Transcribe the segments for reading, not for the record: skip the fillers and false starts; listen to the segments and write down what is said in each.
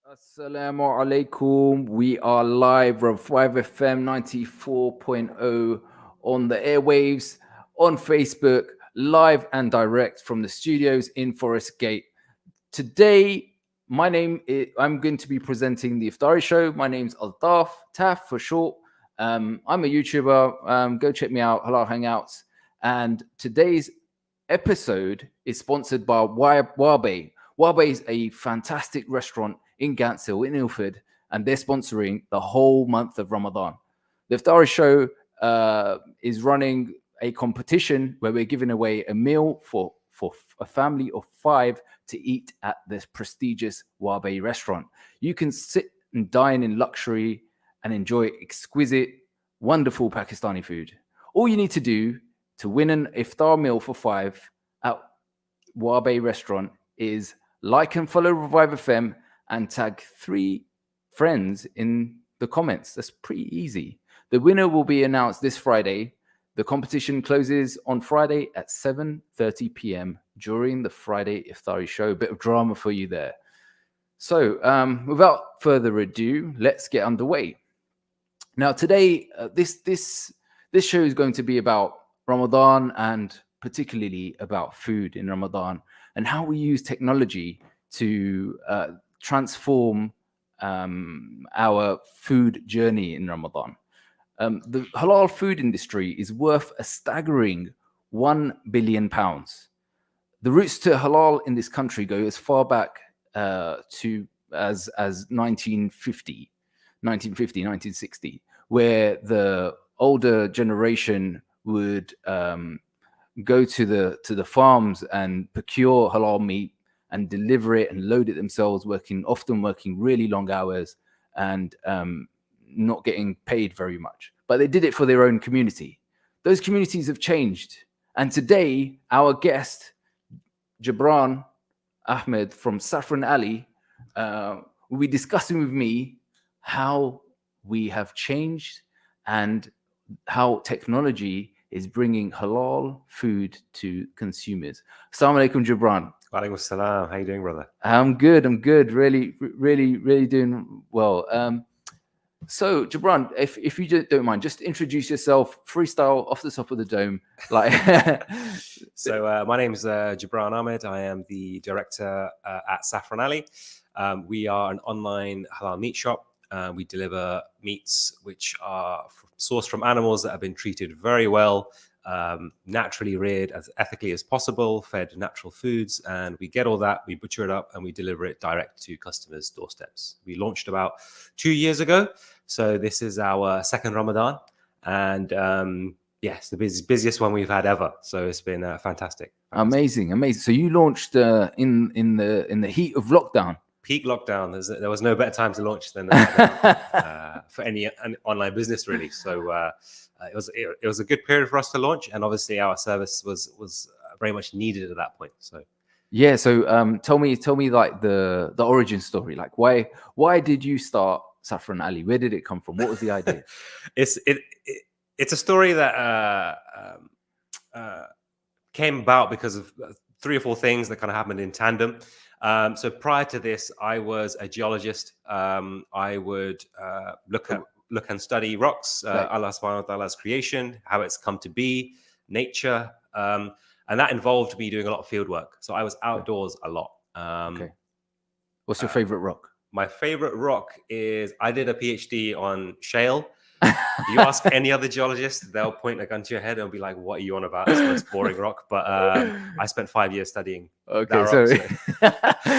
Assalamu alaikum. We are live from 5FM 94.0 on the airwaves, on Facebook, live and direct from the studios in Forest Gate. Today, I'm going to be presenting the Iftari show. My name's Altaf, Taf for short. I'm a YouTuber. Go check me out, Halal Hangouts. And today's episode is sponsored by Wabe. Wabe is a fantastic restaurant in Gantsill, in Ilford, and they're sponsoring the whole month of Ramadan. The Iftari show is running a competition where we're giving away a meal for a family of 5 to eat at this prestigious Wabe restaurant. You can sit and dine in luxury and enjoy exquisite, wonderful Pakistani food. All you need to do to win an iftar meal for 5 at Wabe restaurant is like and follow Revive FM and tag 3 friends in the comments. That's pretty easy. The winner will be announced this Friday. The competition closes on Friday at 7:30 p.m. during the Friday Iftari show. A bit of drama for you there. So, without further ado, let's get underway. Now, today, this show is going to be about Ramadan and particularly about food in Ramadan and how we use technology to transform our food journey in Ramadan. The halal food industry is worth a staggering £1 billion. The roots to halal in this country go as far back to as 1950, 1960, where the older generation would go to the farms and procure halal meat and deliver it and load it themselves, often working really long hours and not getting paid very much. But they did it for their own community. Those communities have changed. And today, our guest, Jabraan Ahmed from Saffron Alley, will be discussing with me how we have changed and how technology is bringing halal food to consumers. Assalamu alaikum, Jabraan. Walaikum salam. How you doing, brother? I'm good. Really doing well. So, Jabraan, if you don't mind, just introduce yourself, freestyle off the top of the dome. So, my name is Jabraan Ahmed. I am the director at Saffron Alley. We are an online halal meat shop. We deliver meats which are sourced from animals that have been treated very well, naturally reared as ethically as possible, fed natural foods, and we get all that, we butcher it up, and we deliver it direct to customers' doorsteps. We launched about 2 years ago, so this is our second Ramadan, and yes, the busiest one we've had ever. So it's been fantastic. Amazing. So you launched in the heat of lockdown. Peak lockdown. There was no better time to launch than for any online business, really. So it was a good period for us to launch, and obviously our service was very much needed at that point. So yeah. So tell me like the origin story. Like why did you start Saffron Alley? Where did it come from? What was the idea? It's a story that came about because of 3 or 4 things that kind of happened in tandem. So prior to this, I was a geologist. I would look and study rocks, Allah subhanahu wa ta'ala's creation, how it's come to be, nature. And that involved me doing a lot of field work. So I was outdoors a lot. Okay. What's your favorite rock? My favorite rock is, I did a PhD on shale. You ask any other geologist, they'll point a gun to your head and be like, what are you on about? It's the most boring rock. But I spent 5 years studying. Okay,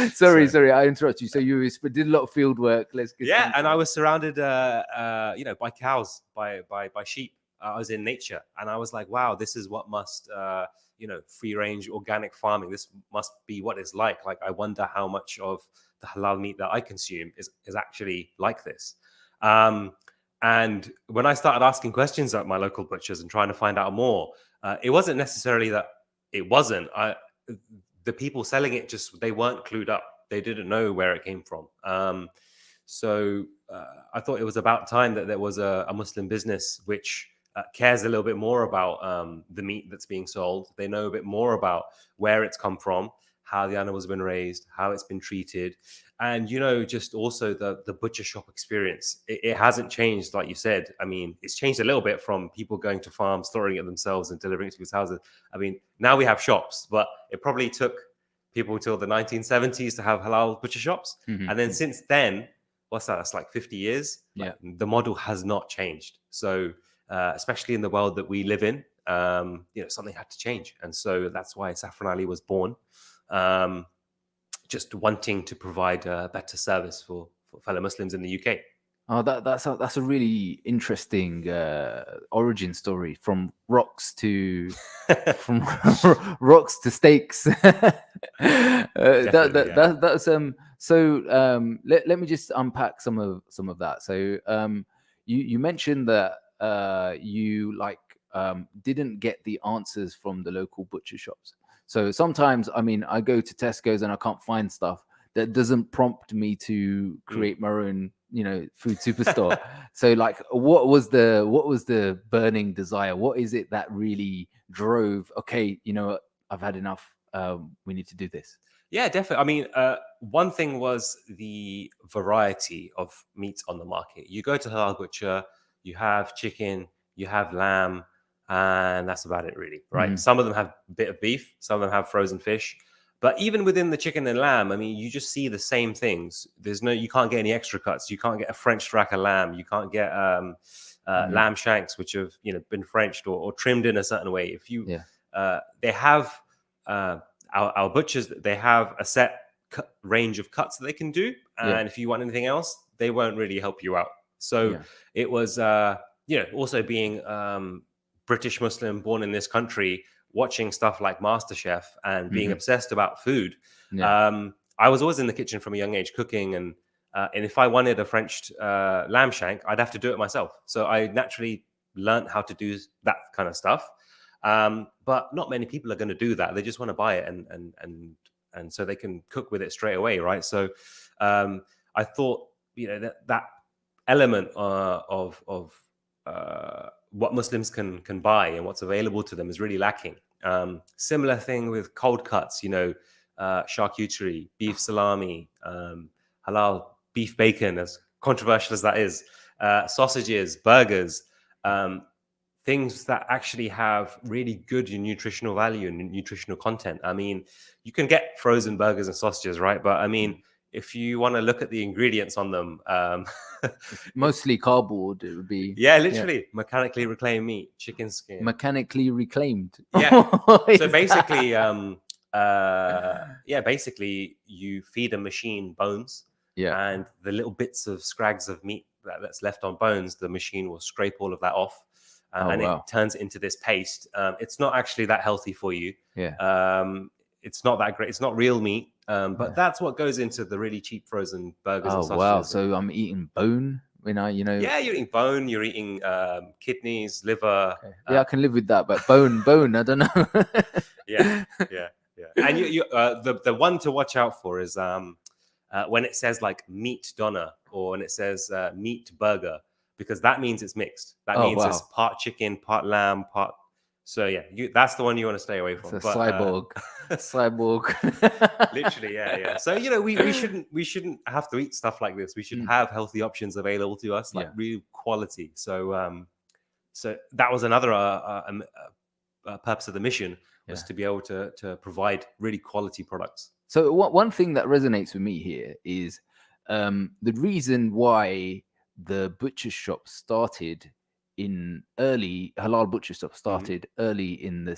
sorry. Sorry, I interrupted you. So you did a lot of field work. And I was surrounded, by cows, by sheep. I was in nature, and I was like, wow, this is what must, free range organic farming. This must be what it's like. Like, I wonder how much of the halal meat that I consume is actually like this. And when I started asking questions at my local butchers and trying to find out more, it wasn't necessarily that it wasn't. The people selling it they weren't clued up. They didn't know where it came from. So I thought it was about time that there was a Muslim business which cares a little bit more about the meat that's being sold. They know a bit more about where it's come from, how the animal's been raised, how it's been treated, and just also the butcher shop experience. It hasn't changed, like you said. I mean, it's changed a little bit from people going to farms, slaughtering it themselves, and delivering it to people's houses. I mean, now we have shops, but it probably took people till the 1970s to have halal butcher shops, and then since then, what's that? That's like 50 years. Yeah. The model has not changed. So, especially in the world that we live in, something had to change, and so that's why Saffron Alley was born. Just wanting to provide a better service for fellow Muslims in the UK. Oh, that's a really interesting origin story, from rocks to rocks to steaks. That's so. Let me just unpack some of that. So you mentioned that you didn't get the answers from the local butcher shops. So sometimes, I mean, I go to Tesco's and I can't find stuff that doesn't prompt me to create my own, food superstore. So like, what was the burning desire? What is it that really drove, okay, I've had enough. We need to do this. Yeah, definitely. I mean, one thing was the variety of meats on the market. You go to halal butcher, you have chicken, you have lamb, and that's about it, really, right? Some of them have a bit of beef, some of them have frozen fish. But even within the chicken and lamb, I mean, you just see the same things. You can't get any extra cuts. You can't get a French rack of lamb. You can't get lamb shanks, which have been Frenched or trimmed in a certain way. If you, they have our butchers. They have a set range of cuts that they can do, and if you want anything else, they won't really help you out. So it was, also being British Muslim, born in this country, watching stuff like MasterChef and being obsessed about food. I was always in the kitchen from a young age cooking, and if I wanted a French lamb shank, I'd have to do it myself. So I naturally learned how to do that kind of stuff. But not many people are going to do that. They just want to buy it and so they can cook with it straight away, right? So I thought that element of what Muslims can buy and what's available to them is really lacking. Similar thing with cold cuts, charcuterie, beef salami, halal beef bacon, as controversial as that is, sausages, burgers, things that actually have really good nutritional value and nutritional content. I mean, you can get frozen burgers and sausages, right? But I mean, if you want to look at the ingredients on them, mostly cardboard. It would be literally mechanically reclaimed meat, chicken skin, mechanically reclaimed. So basically, basically you feed a machine bones, and the little bits of scrags of meat that's left on bones, the machine will scrape all of that off. It turns it into this paste. It's not actually that healthy for you. It's not that great. It's not real meat. But that's what goes into the really cheap frozen burgers and sausages. Wow. So I'm eating bone when Yeah, you're eating bone, you're eating kidneys, liver. Okay. I can live with that, but bone, I don't know. yeah. And the one to watch out for is when it says like meat doner or when it says meat burger, because that means it's mixed. That means it's part chicken, part lamb, part. So that's the one you want to stay away from. It's a cyborg. Literally, yeah. So we shouldn't have to eat stuff like this. We should have healthy options available to us, like real quality. So so that was another purpose of the mission, was to be able to provide really quality products. So one thing that resonates with me here is the reason why the butcher shop started halal butcher shop started early in the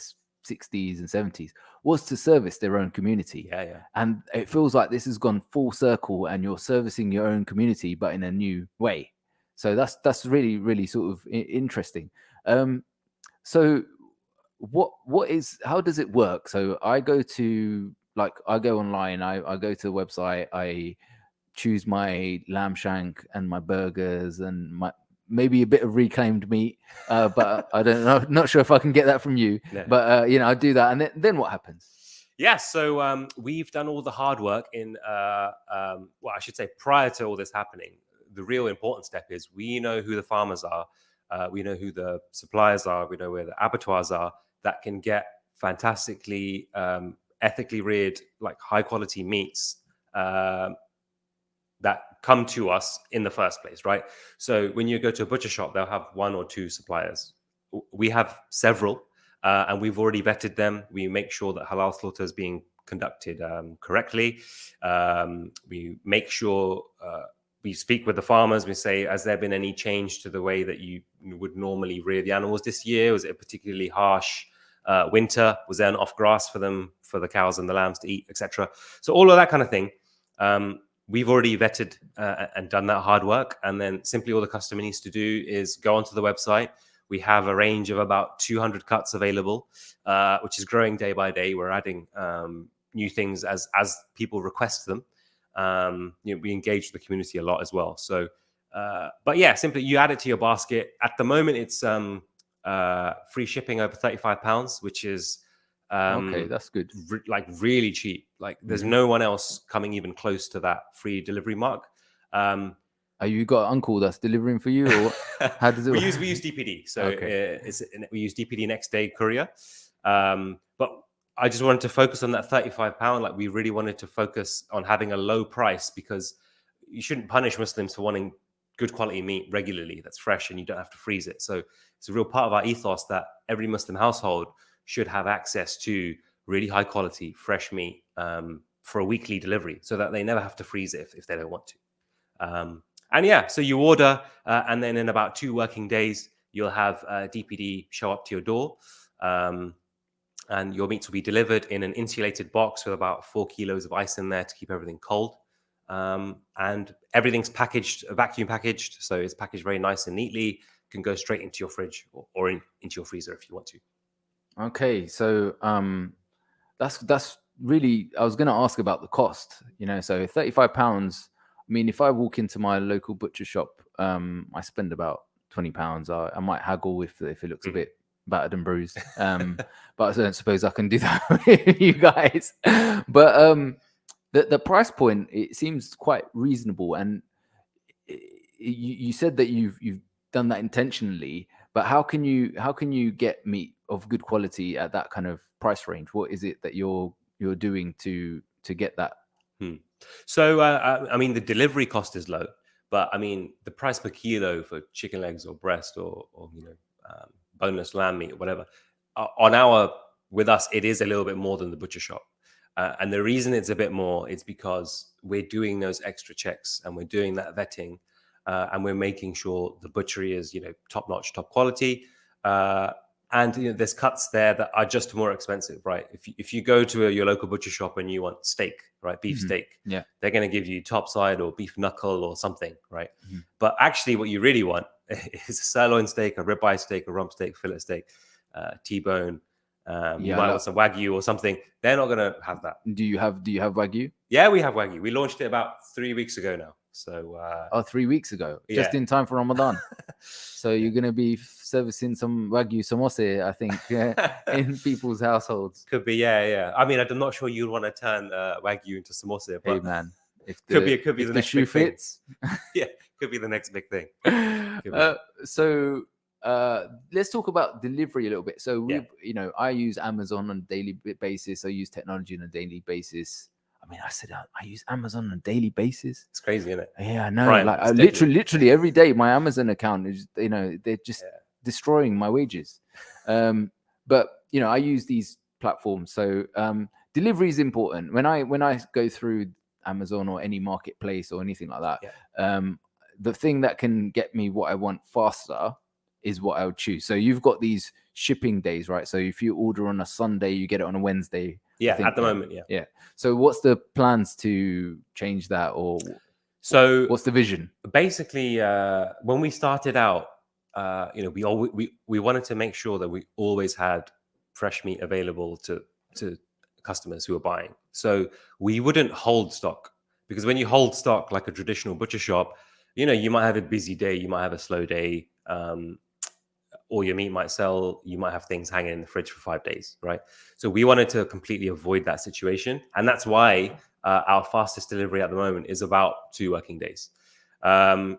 60s and 70s was to service their own community. And it feels like this has gone full circle, and you're servicing your own community but in a new way. So that's really, really sort of interesting. So how does it work? So I go online, I go to the website, I choose my lamb shank and my burgers and maybe a bit of reclaimed meat, but I don't know. Not sure if I can get that from you. But I do that, and then what happens? So we've done all the hard work in. I should say, prior to all this happening, the real important step is we know who the farmers are, we know who the suppliers are, we know where the abattoirs are that can get fantastically ethically reared, like high quality meats that come to us in the first place, right? So when you go to a butcher shop, they'll have one or two suppliers. We have several, and we've already vetted them. We make sure that halal slaughter is being conducted correctly. We make sure we speak with the farmers. We say, has there been any change to the way that you would normally rear the animals this year? Was it a particularly harsh winter? Was there enough grass for them, for the cows and the lambs to eat, etc.? So all of that kind of thing. We've already vetted and done that hard work. And then simply all the customer needs to do is go onto the website. We have a range of about 200 cuts available, which is growing day by day. We're adding new things as people request them. We engage the community a lot as well. So, but yeah, simply you add it to your basket. At the moment, it's free shipping over £35, which is okay, that's good. Like really cheap. Like there's no one else coming even close to that free delivery mark. You got an uncle that's delivering for you, or how does it we work? use DPD, so we use DPD next day courier. But I just wanted to focus on that £35. Like we really wanted to focus on having a low price, because you shouldn't punish Muslims for wanting good quality meat regularly that's fresh and you don't have to freeze it. So it's a real part of our ethos that every Muslim household should have access to really high quality fresh meat for a weekly delivery, so that they never have to freeze it if they don't want to. And yeah, so you order, and then in about 2 working days, you'll have DPD show up to your door, and your meats will be delivered in an insulated box with about 4 kilos of ice in there to keep everything cold. And everything's packaged, vacuum packaged, so it's packaged very nice and neatly. Can go straight into your fridge or into your freezer if you want to. Okay, so that's really, I was going to ask about the cost. So £35. I mean, if I walk into my local butcher shop, I spend about £20. I might haggle if it looks a bit battered and bruised. But I don't suppose I can do that with you guys. But the price point, it seems quite reasonable. And you said that you've done that intentionally. But how can you get meat of good quality at that kind of price range? What is it that you're doing to get that? So, I mean, the delivery cost is low, but I mean, the price per kilo for chicken legs or breast or boneless lamb meat or whatever, with us, it is a little bit more than the butcher shop. And the reason it's a bit more is because we're doing those extra checks and we're doing that vetting, and we're making sure the butchery is, top notch, top quality. And there's cuts there that are just more expensive, right? If you go to your local butcher shop and you want steak, right, beef steak, they're going to give you topside or beef knuckle or something, right? But actually, what you really want is a sirloin steak, a ribeye steak, a rump steak, fillet steak, T-bone. You might want some Wagyu or something. They're not going to have that. Do you have Wagyu? Yeah, we have Wagyu. We launched it about 3 weeks ago now. So 3 weeks ago, just in time for Ramadan. So you're going to be servicing some Wagyu samosa, I think, in people's households. Could be, yeah. I mean, I'm not sure you'd want to turn Wagyu into samosa, but hey man, if could be the next shoe big fits. Yeah, could be the next big thing. So let's talk about delivery a little bit. So I use Amazon on a daily basis. I use technology on a daily basis. I mean, I said I use Amazon on a daily basis. It's crazy, isn't it? Yeah, I know. Prime, like I literally every day, my Amazon account is, they're just destroying my wages. But I use these platforms. So delivery is important. When I go through Amazon or any marketplace or anything like that, the thing that can get me what I want faster is what I would choose. So you've got these shipping days, right? So if you order on a Sunday, you get it on a Wednesday. Yeah, at the moment, yeah. So what's the plans to change that, or so what's the vision? Basically, when we started out, we wanted to make sure that we always had fresh meat available to customers who are buying. So we wouldn't hold stock, because when you hold stock like a traditional butcher shop, you might have a busy day, you might have a slow day, or your meat might sell, you might have things hanging in the fridge for 5 days, right? So we wanted to completely avoid that situation. And that's why our fastest delivery at the moment is about 2 working days. However,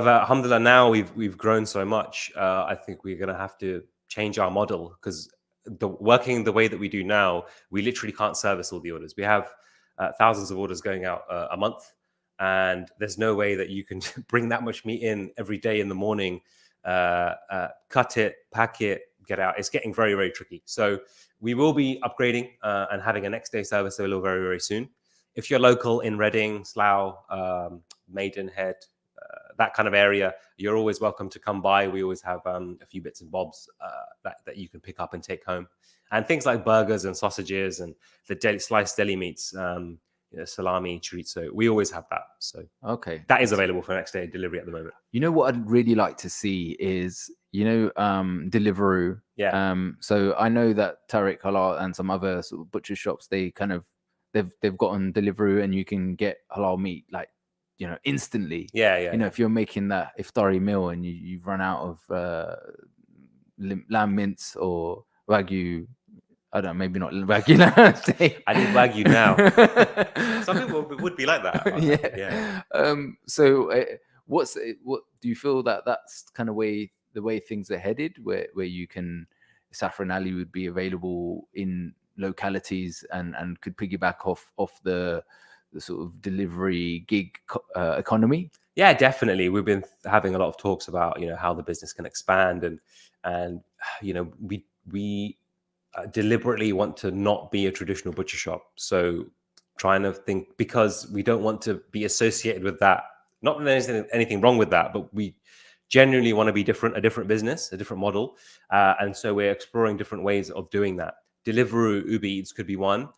alhamdulillah, now we've grown so much, I think we're going to have to change our model, because working the way that we do now, we literally can't service all the orders. We have thousands of orders going out a month, and there's no way that you can bring that much meat in every day in the morning, cut it, pack it, get out. It's getting very, very tricky. So we will be upgrading and having a next day service available very, very soon. If you're local in Reading, Slough, Maidenhead, that kind of area, you're always welcome to come by. We always have a few bits and bobs that you can pick up and take home. And things like burgers and sausages and the sliced deli meats, salami, chorizo. We always have that. So okay, that is available for next day delivery at the moment. You know what I'd really like to see is, Deliveroo. Yeah. So I know that Tariq Halal and some other sort of butcher shops, they've gotten Deliveroo, and you can get halal meat like, instantly. Yeah. If you're making that iftari meal and you've run out of lamb mince or wagyu. I don't know, maybe not Wagyu now. I need Wagyu now. Some people would be like that. Yeah. So what do you feel that that's kind of the way things are headed, where you can, Saffron Alley would be available in localities and could piggyback off the sort of delivery gig economy? Yeah, definitely. We've been having a lot of talks about, how the business can expand, and we deliberately want to not be a traditional butcher shop. So trying to think, because we don't want to be associated with that. Not that there's anything wrong with that, but we genuinely want to be different, a different business, a different model. And so we're exploring different ways of doing that. Deliveroo, Uber Eats could be one.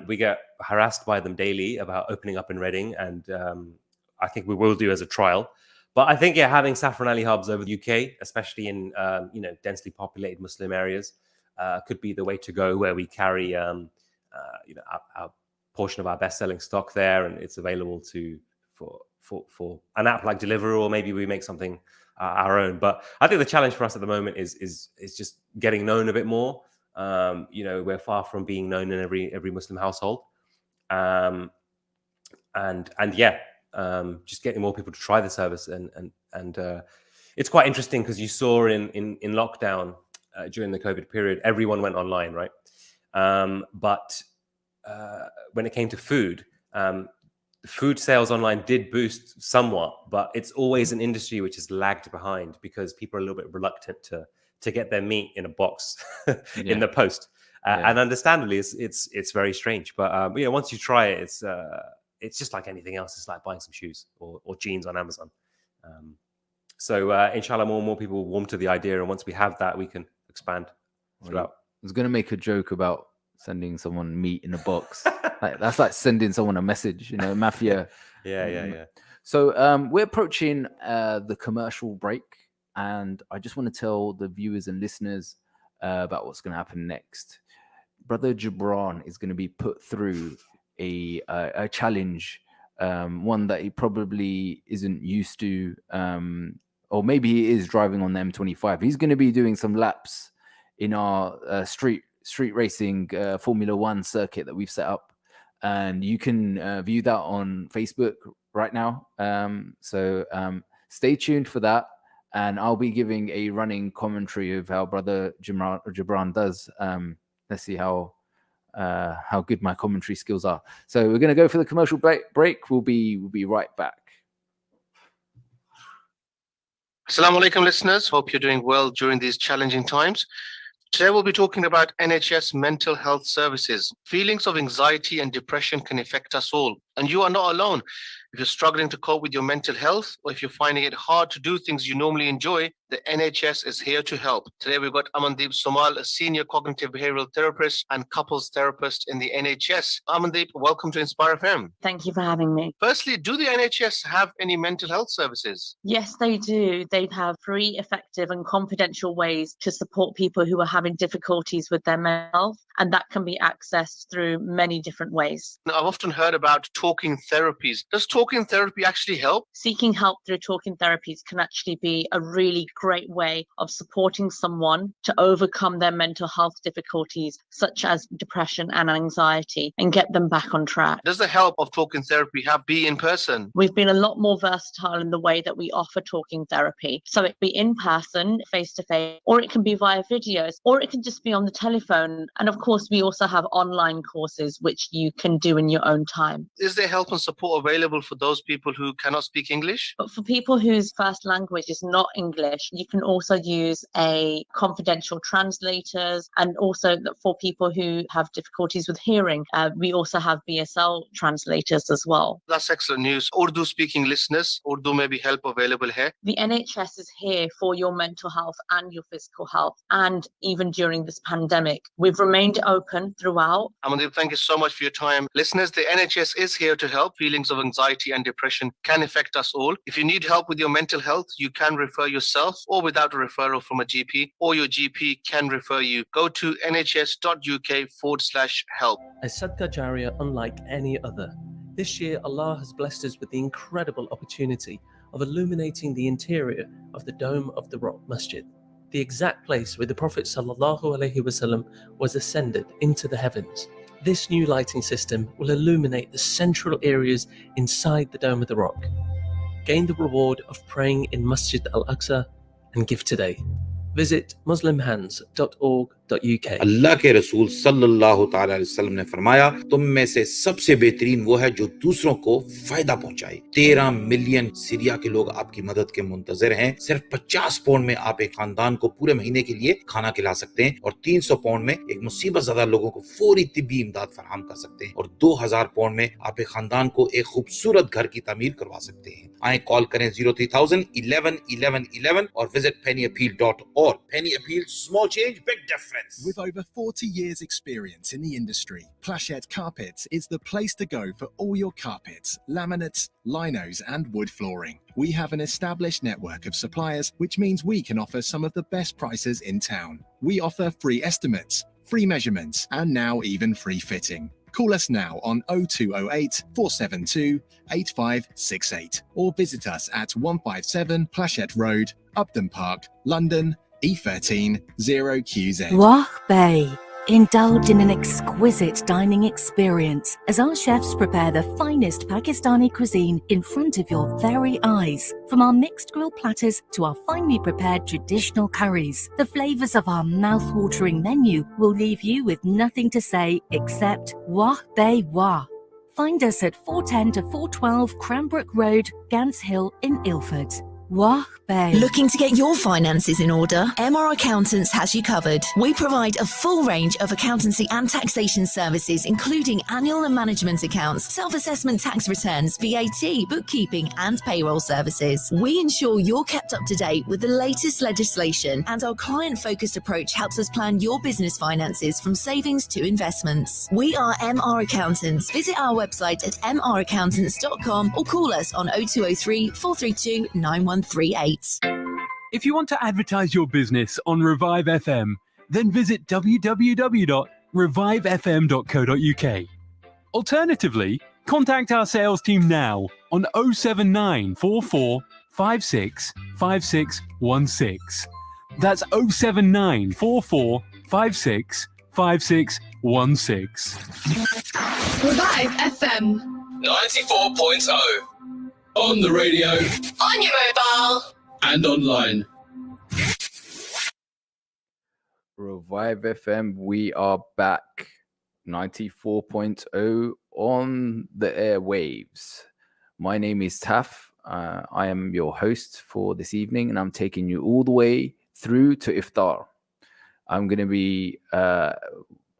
We get harassed by them daily about opening up in Reading, and I think we will do as a trial. But I think, having Saffron Alley hubs over the UK, especially in densely populated Muslim areas, could be the way to go, where we carry our portion of our best-selling stock there, and it's available for an app like Deliveroo, or maybe we make something our own. But I think the challenge for us at the moment is just getting known a bit more. We're far from being known in every Muslim household, just getting more people to try the service, and it's quite interesting because you saw in lockdown. During the COVID period, everyone went online, right? But when it came to food, food sales online did boost somewhat, but it's always an industry which is lagged behind because people are a little bit reluctant to get their meat in a box in the post. And understandably, it's very strange. But once you try it, it's just like anything else. It's like buying some shoes or jeans on Amazon. So inshallah, more and more people will warm to the idea, and once we have that, we can expand throughout. I was going to make a joke about sending someone meat in a box. That's like sending someone a message, mafia. Yeah. So we're approaching the commercial break, and I just want to tell the viewers and listeners about what's going to happen next. Brother Jabraan is going to be put through a challenge, one that he probably isn't used to, or maybe he is driving on the M25. He's going to be doing some laps in our street racing Formula One circuit that we've set up, and you can view that on Facebook right now. So stay tuned for that, and I'll be giving a running commentary of how Brother Jabraan does. Let's see how good my commentary skills are. So we're going to go for the commercial break. We'll be right back. Assalamu alaikum, listeners. Hope you're doing well during these challenging times. Today we'll be talking about NHS mental health services. Feelings of anxiety and depression can affect us all, and you are not alone. If you're struggling to cope with your mental health, or if you're finding it hard to do things you normally enjoy, the NHS is here to help. Today we've got Amandeep Somal, a senior cognitive behavioral therapist and couples therapist in the NHS. Amandeep, welcome to Inspire FM. Thank you for having me. Firstly, do the NHS have any mental health services? Yes, they do. They have free, effective and confidential ways to support people who are having difficulties with their mental health, and that can be accessed through many different ways. Now, I've often heard about talk talking therapies. Does talking therapy actually help? Seeking help through talking therapies can actually be a really great way of supporting someone to overcome their mental health difficulties, such as depression and anxiety, and get them back on track. Does the help of talking therapy be in person? We've been a lot more versatile in the way that we offer talking therapy. So it can be in person, face to face, or it can be via videos, or it can just be on the telephone. And of course, we also have online courses which you can do in your own time. Is there help and support available for those people who cannot speak English? But for people whose first language is not English, you can also use a confidential translators, and also for people who have difficulties with hearing, we also have BSL translators as well. That's excellent news. Urdu speaking listeners, Urdu may be help available here. The NHS is here for your mental health and your physical health, and even during this pandemic. We've remained open throughout. Amandeep, thank you so much for your time. Listeners, the NHS is here to help. Feelings of anxiety and depression can affect us all. If you need help with your mental health, you can refer yourself or without a referral from a GP, or your GP can refer you. Go to nhs.uk/help. A Sadqa Jariyah unlike any other. This year, Allah has blessed us with the incredible opportunity of illuminating the interior of the Dome of the Rock Masjid, the exact place where the Prophet ﷺ was ascended into the heavens. This new lighting system will illuminate the central areas inside the Dome of the Rock. Gain the reward of praying in Masjid Al-Aqsa and give today. Visit muslimhands.org.uk. अल्लाह के रसूल सल्लल्लाहु ताला अलैहि वसल्लम ने फरमाया, तुम में से सबसे बेहतरीन वो है जो दूसरों को फायदा पहुंचाए। 13 मिलियन सीरिया के लोग आपकी मदद के मुंतजर हैं। सिर्फ 50 पाउंड में आप एक खानदान को पूरे महीने के लिए खाना खिला सकते हैं, और 300 पाउंड में एक मुसीबत ज़दा लोगों को फौरी तिब्बी इमदाद फराहम कर सकते हैं, और 2000 पाउंड में आप एक खानदान को एक खूबसूरत घर की तामीर करवा सकते हैं। आए कॉल करें 03,000 11 11 11 और visit pennyappeal.org. Penny Appeal, small change, big difference. With over 40 years experience in the industry, Plashette Carpets is the place to go for all your carpets, laminates, linos and wood flooring. We have an established network of suppliers, which means we can offer some of the best prices in town. We offer free estimates, free measurements and now even free fitting. Call us now on 0208 472 8568 or visit us at 157 Plashette Road, Upton Park, London, E13 0QZ. Wah Bay. Indulge in an exquisite dining experience as our chefs prepare the finest Pakistani cuisine in front of your very eyes. From our mixed grill platters to our finely prepared traditional curries, the flavours of our mouth-watering menu will leave you with nothing to say except Wah Bay Wah. Find us at 410 to 412 Cranbrook Road, Gants Hill in Ilford. Wah Bay. Looking to get your finances in order? MR Accountants has you covered. We provide a full range of accountancy and taxation services, including annual and management accounts, self-assessment tax returns, VAT, bookkeeping and payroll services. We ensure you're kept up to date with the latest legislation, and our client-focused approach helps us plan your business finances from savings to investments. We are MR Accountants. Visit our website at mraccountants.com or call us on 0203 432 9138. If you want to advertise your business on Revive FM, then visit www.revivefm.co.uk. Alternatively, contact our sales team now on 07944 56 5616. That's 07944 56 5616. Revive FM 94.0. On the radio, on your mobile, and online. Revive FM, we are back. 94.0 on the airwaves. My name is Taf. I am your host for this evening, and I'm taking you all the way through to Iftar. I'm going to be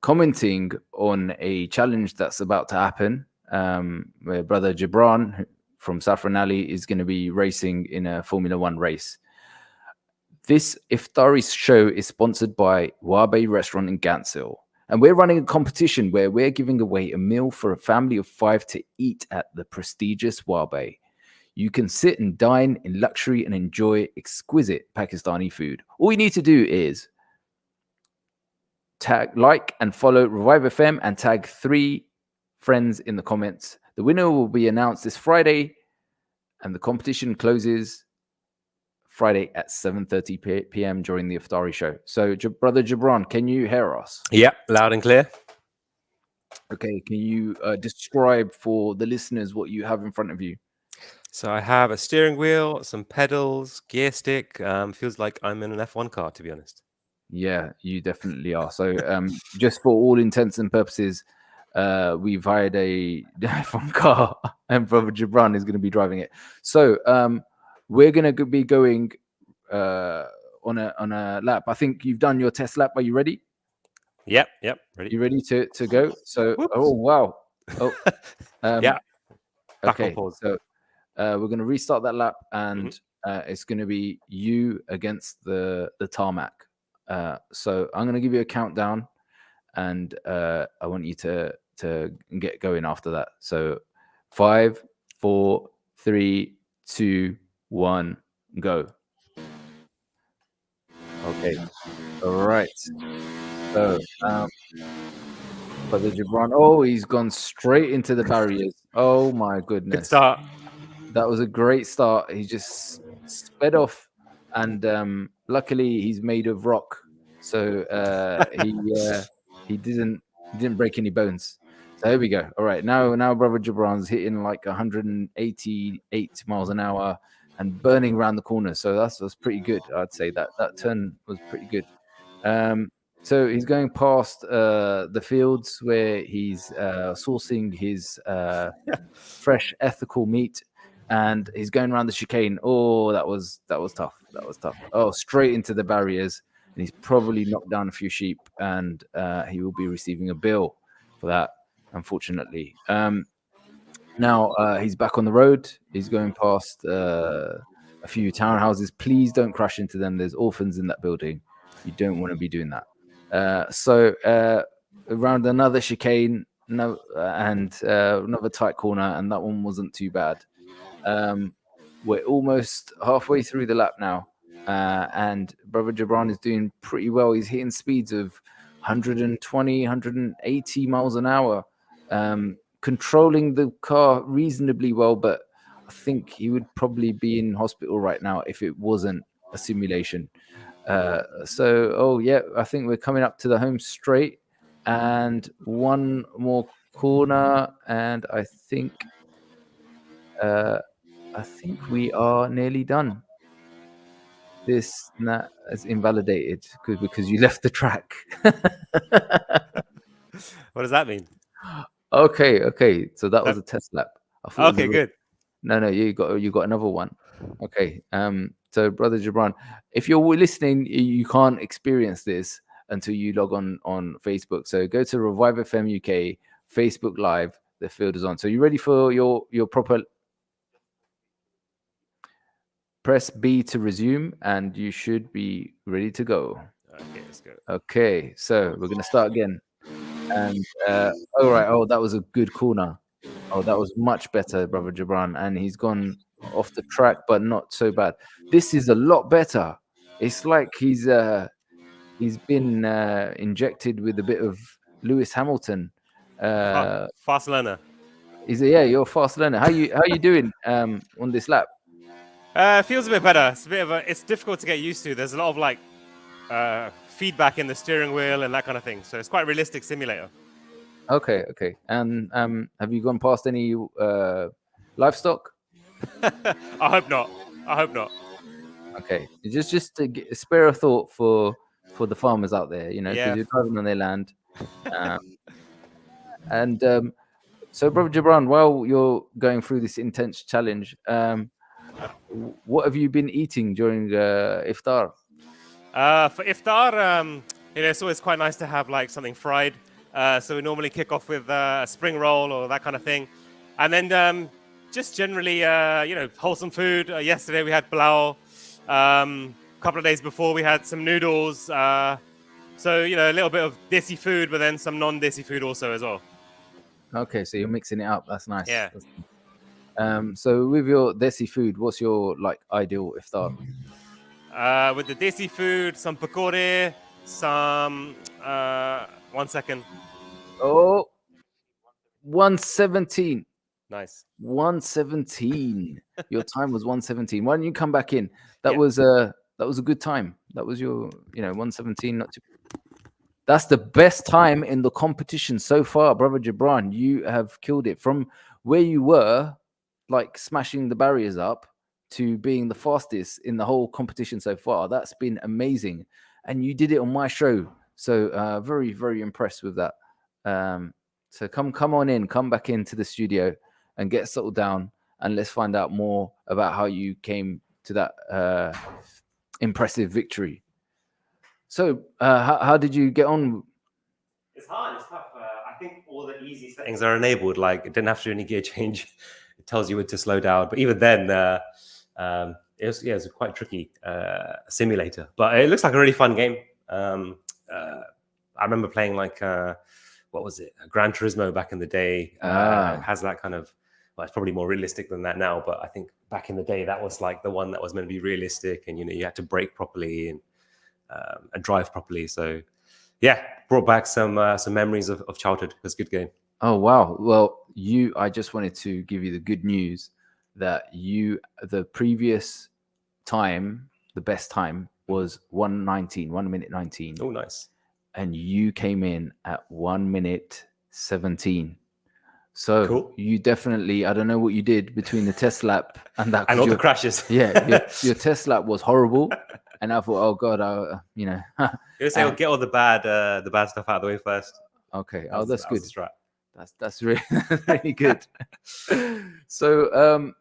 commenting on a challenge that's about to happen. Where brother Jabraan from Saffron Alley is going to be racing in a Formula One race. This Iftari show is sponsored by Wabe Restaurant in Gants Hill. And we're running a competition where we're giving away a meal for a family of 5 to eat at the prestigious Wabe. You can sit and dine in luxury and enjoy exquisite Pakistani food. All you need to do is like and follow Revive FM and tag 3 friends in the comments. The winner will be announced this Friday, and the competition closes Friday at 7:30 p.m. during the Iftari show. So, Brother Jabraan, can you hear us? Yeah, loud and clear. Okay, can you describe for the listeners what you have in front of you? So I have a steering wheel, some pedals, gear stick. Feels like I'm in an F1 car, to be honest. Yeah, you definitely are. So, just for all intents and purposes, we've hired a F1 car, and Brother Jabraan is going to be driving it. So, we're going to be going on a lap. I think you've done your test lap. Are you ready? Yep, ready. You ready to go? So, oh wow, oh, yeah. Okay, so we're going to restart that lap, and it's going to be you against the tarmac. So I'm going to give you a countdown, and I want you to get going after that. So 5, 4, 3, 2, 1, go. Okay. All right. So, Brother Jabraan, oh, he's gone straight into the barriers. Oh my goodness. Good start. That was a great start. He just sped off, and luckily he's made of rock, so he didn't break any bones. So here we go. All right, now Brother Jabraan's hitting like 188 miles an hour and burning around the corner. So that's pretty good. I'd say that turn was pretty good. So he's going past the fields where he's sourcing his fresh ethical meat, and he's going around the chicane. Oh, that was tough. That was tough. Oh, straight into the barriers, and he's probably knocked down a few sheep, and he will be receiving a bill for that, unfortunately. Now he's back on the road. He's going past a few townhouses. Please don't crash into them. There's orphans in that building. You don't want to be doing that. So around another chicane, and another tight corner, and that one wasn't too bad. We're almost halfway through the lap now, and Brother Jabraan is doing pretty well. He's hitting speeds of 120, 180 miles an hour, controlling the car reasonably well, but I think he would probably be in hospital right now if it wasn't a simulation. I think we're coming up to the home straight, and one more corner, and I think we are nearly done. This is invalidated because you left the track. What does that mean? Okay. So that was a test lap. Okay, good. No, you got another one. Okay. So Brother Jabraan, if you're listening, you can't experience this until you log on Facebook. So go to Revive FM UK Facebook Live. The field is on. So you ready for your proper? Press B to resume, and you should be ready to go. Okay, let's go. Okay, so we're gonna start again. And all right. Oh, that was a good corner. Oh, that was much better, Brother Jabraan. And he's gone off the track, but not so bad. This is a lot better. It's like he's been injected with a bit of Lewis Hamilton. Fast learner. You're a fast learner. How you doing on this lap? Feels a bit better. It's difficult to get used to. There's a lot of feedback in the steering wheel and that kind of thing. So it's quite a realistic simulator. Okay. And have you gone past any livestock? I hope not. Okay, just to spare a thought for the farmers out there, because you're driving on their land. So, Brother Jabraan, while you're going through this intense challenge, what have you been eating during Iftar? For Iftar, it's always quite nice to have like something fried. So we normally kick off with a spring roll or that kind of thing. And then just generally, wholesome food. Yesterday we had pilau. A couple of days before we had some noodles. So, a little bit of desi food, but then some non-desi food also as well. Okay, so you're mixing it up. That's nice. Yeah. So with your desi food, what's your ideal Iftar? With the desi food, some pakore, some 1 second. Oh, 117. Nice. 1:17. Your time was 1:17. Why don't you come back in? That Yeah. was a good time. That was your 1:17. Not too. That's the best time in the competition so far, brother Jabraan. You have killed it from where you were, like smashing the barriers up, to being the fastest in the whole competition so far. That's been amazing, and you did it on my show. So very, very impressed with that. So come on in, come back into the studio and get settled down, and let's find out more about how you came to that impressive victory. So how did you get on? It's hard. It's tough. I think all the easy settings are enabled. Like it didn't have to do any gear change. It tells you when to slow down. But even then, it was a quite tricky simulator. But it looks like a really fun game. I remember playing like what was it, Gran Turismo back in the day. It has that kind of. Well, it's probably more realistic than that now. But I think back in the day, that was like the one that was meant to be realistic, and you had to brake properly and drive properly. So yeah, brought back some memories of childhood. It was a good game. Oh wow. Well, I just wanted to give you the good news that the previous time, the best time was 1:19, 1 minute 19. Oh, nice. And you came in at 1 minute 17. So cool. You definitely, I don't know what you did between the test lap and that. And all the crashes. Yeah, your test lap was horrible. And I thought, oh God, You say, get all the bad stuff out of the way first. Okay. That's good. Right. That's really, really good. So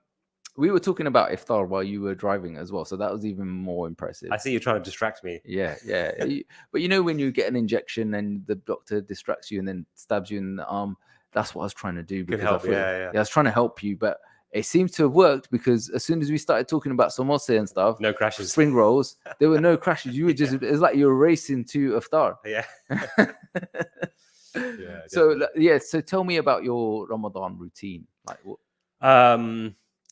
we were talking about iftar while you were driving as well. So that was even more impressive. I see you're trying to distract me. Yeah. But when you get an injection and the doctor distracts you and then stabs you in the arm, that's what I was trying to do. Good help, yeah. I was trying to help you, but it seems to have worked because as soon as we started talking about samosa and stuff, no crashes, spring rolls, there were no crashes. You were just, it's like you were racing to iftar. Yeah. So tell me about your Ramadan routine. Like what?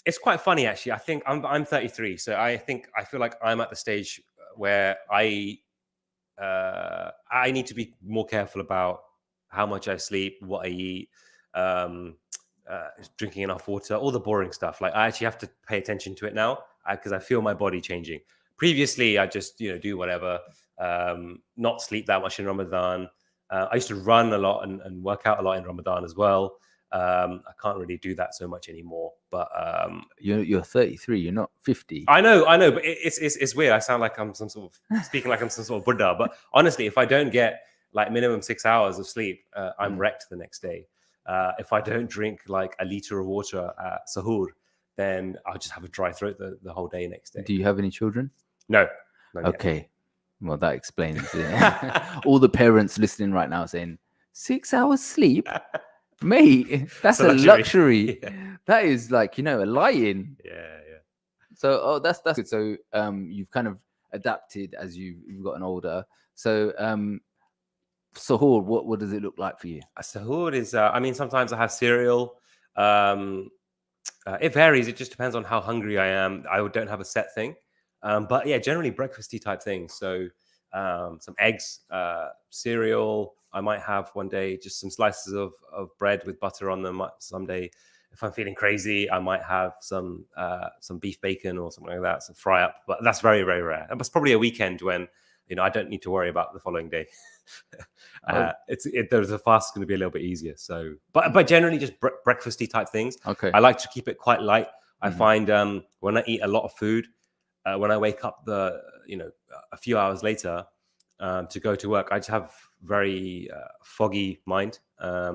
It's quite funny actually. I think I'm 33, so I feel like I'm at the stage where I need to be more careful about how much I sleep, what I eat, drinking enough water, all the boring stuff. Like I actually have to pay attention to it now because I feel my body changing. Previously, I just do whatever, not sleep that much in Ramadan. I used to run a lot and work out a lot in Ramadan as well. I can't really do that so much anymore. But you're 33. You're not 50. I know. But it's weird. I sound like I'm speaking like I'm some sort of Buddha. But honestly, if I don't get like minimum 6 hours of sleep, I'm wrecked the next day. If I don't drink like a liter of water at sahur, then I'll just have a dry throat the whole day next day. Do you have any children? No. Okay. Well, that explains it. All the parents listening right now saying 6 hours sleep, mate. That's a luxury. Yeah. That is like a lie-in. Yeah. So that's good. So you've kind of adapted as you've gotten older. So sahur, what does it look like for you? Sahur is, sometimes I have cereal. It varies. It just depends on how hungry I am. I don't have a set thing. But yeah, generally breakfasty type things. So some eggs, cereal. I might have one day just some slices of bread with butter on them. Someday, if I'm feeling crazy, I might have some beef bacon or something like that, some fry up. But that's very, very rare. And it's probably a weekend when I don't need to worry about the following day. The fast is going to be a little bit easier. So, but generally just breakfasty type things. Okay. I like to keep it quite light. I find when I eat a lot of food, when I wake up a few hours later to go to work, I just have very foggy mind. I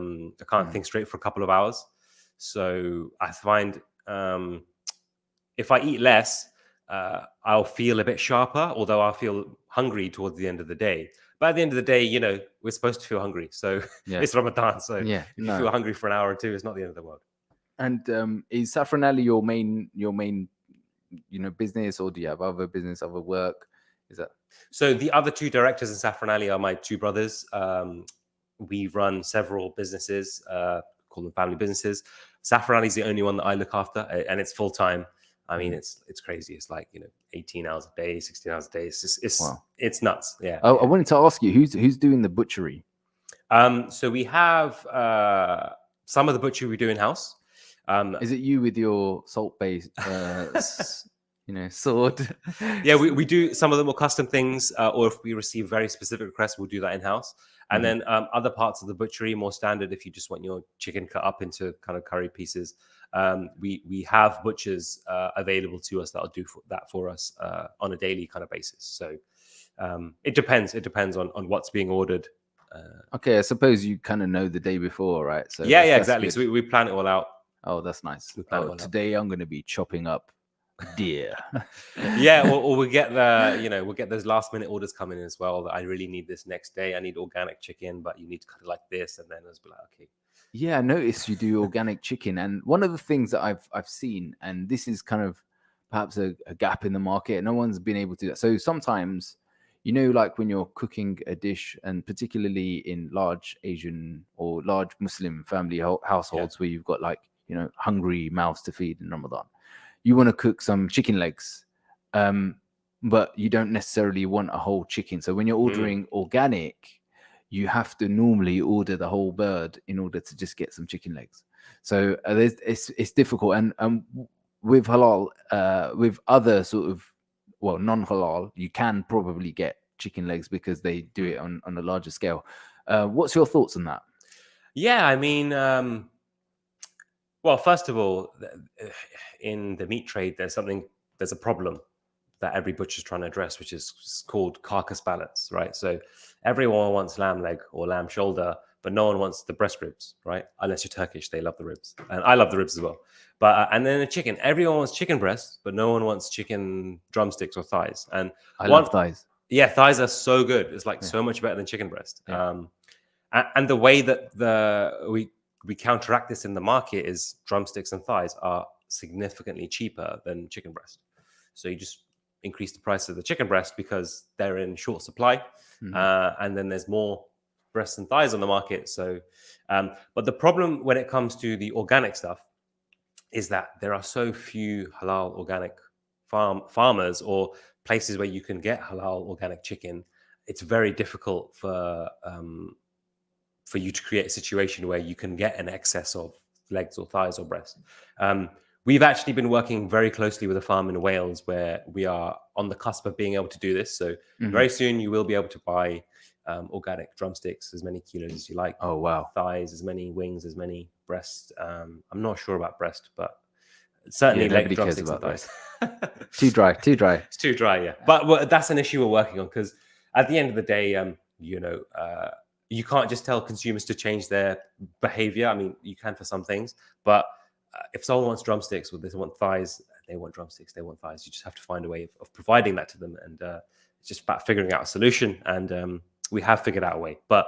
can't think straight for a couple of hours. So I find if I eat less, I'll feel a bit sharper, although I'll feel hungry towards the end of the day. But at the end of the day, we're supposed to feel hungry. So it's Ramadan. So if you feel hungry for an hour or two, it's not the end of the world. And is Saffron Alley your main business, or do you have other business, other work? Is that so? The other two directors in Saffron Alley are my two brothers. We run several businesses, call them family businesses. Saffron Alley is the only one that I look after, and it's full time. I mean, it's crazy. It's like 18 hours a day, 16 hours a day. It's nuts. Yeah. I wanted to ask you who's doing the butchery. So we have some of the butchery we do in house. Is it you with your salt-based, sword? Yeah, we do. Some of them are custom things, or if we receive very specific requests, we'll do that in-house. And then other parts of the butchery, more standard, if you just want your chicken cut up into kind of curry pieces, we have butchers available to us that'll do that for us on a daily kind of basis. So it depends. It depends on what's being ordered. Okay, I suppose you kind of know the day before, right? So yeah, that's exactly. good. So we plan it all out. Oh, that's nice. We plan it all out. Today I'm going to be chopping up deer. Yeah, or we get we'll get those last minute orders coming in as well, that I really need this next day. I need organic chicken, but you need to cut it like this, and then it's be like, okay. Yeah, I noticed you do organic chicken, and one of the things that I've seen, and this is kind of perhaps a gap in the market, no one's been able to do that. So sometimes, like when you're cooking a dish, and particularly in large Asian or large Muslim family households where you've got hungry mouths to feed in Ramadan, you want to cook some chicken legs, but you don't necessarily want a whole chicken. So when you're ordering organic, you have to normally order the whole bird in order to just get some chicken legs. So it's difficult. And with halal, with other sort of, non-halal, you can probably get chicken legs because they do it on a larger scale. What's your thoughts on that? Yeah, I mean, well, first of all, in the meat trade, there's a problem that every butcher's trying to address, which is called carcass balance, right? So everyone wants lamb leg or lamb shoulder, but no one wants the breast ribs, right? Unless you're Turkish, they love the ribs. And I love the ribs as well. But and then the chicken, everyone wants chicken breast, but no one wants chicken drumsticks or thighs. And I love thighs. Yeah, thighs are so good. It's like so much better than chicken breast. Yeah. And the way that we counteract this in the market is drumsticks and thighs are significantly cheaper than chicken breast. So you just increase the price of the chicken breast because they're in short supply. And then there's more breasts and thighs on the market. So, but the problem when it comes to the organic stuff is that there are so few halal organic farmers or places where you can get halal organic chicken. It's very difficult for you to create a situation where you can get an excess of legs or thighs or breast. We've actually been working very closely with a farm in Wales where we are on the cusp of being able to do this. So very soon you will be able to buy organic drumsticks, as many kilos as you like. Oh, wow. Thighs, as many wings, as many breasts. I'm not sure about breast, but certainly leg drumsticks and thighs. Too dry. It's too dry, yeah. But that's an issue we're working on because at the end of the day, you can't just tell consumers to change their behavior. I mean, you can for some things, but if someone wants drumsticks or they want thighs, they want drumsticks, they want thighs. You just have to find a way of providing that to them. And it's just about figuring out a solution. And we have figured out a way. But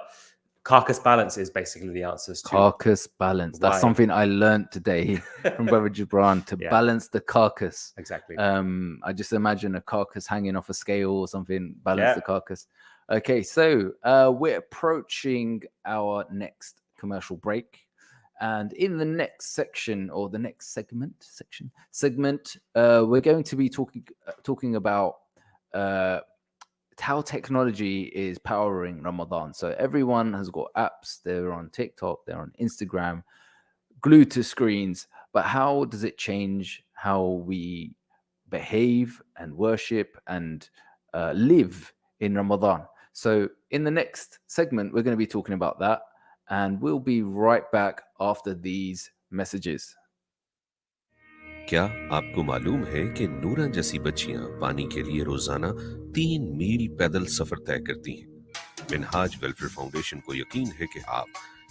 carcass balance is basically the answers to carcass balance. That's something I learned today from Brother Jabraan, to balance the carcass. Exactly. I just imagine a carcass hanging off a scale or something, balance the carcass. Okay, so we're approaching our next commercial break. And in the next section, or the next segment, we're going to be talking about how technology is powering Ramadan. So everyone has got apps. They're on TikTok, they're on Instagram, glued to screens. But how does it change how we behave and worship and live in Ramadan? So in the next segment, we're going to be talking about that. And we'll be right back after these messages. क्या आपको मालूम है कि नूरा जैसी बच्चियां पानी के लिए रोजाना 3 मील पैदल सफर तय करती हैं। मिनहाज वेलफेयर फाउंडेशन को यकीन है कि आप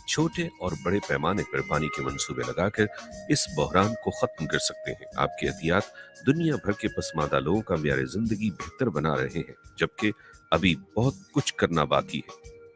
छोटे और बड़े पैमाने पर पानी के मंसूबे लगाकर इस बहरान को खत्म कर सकते हैं। आपके एहतियात दुनिया भर के पसमानदा लोगों का म्यार जिंदगी बेहतर बना रहे हैं, जबकि अभी बहुत कुछ करना बाकी है।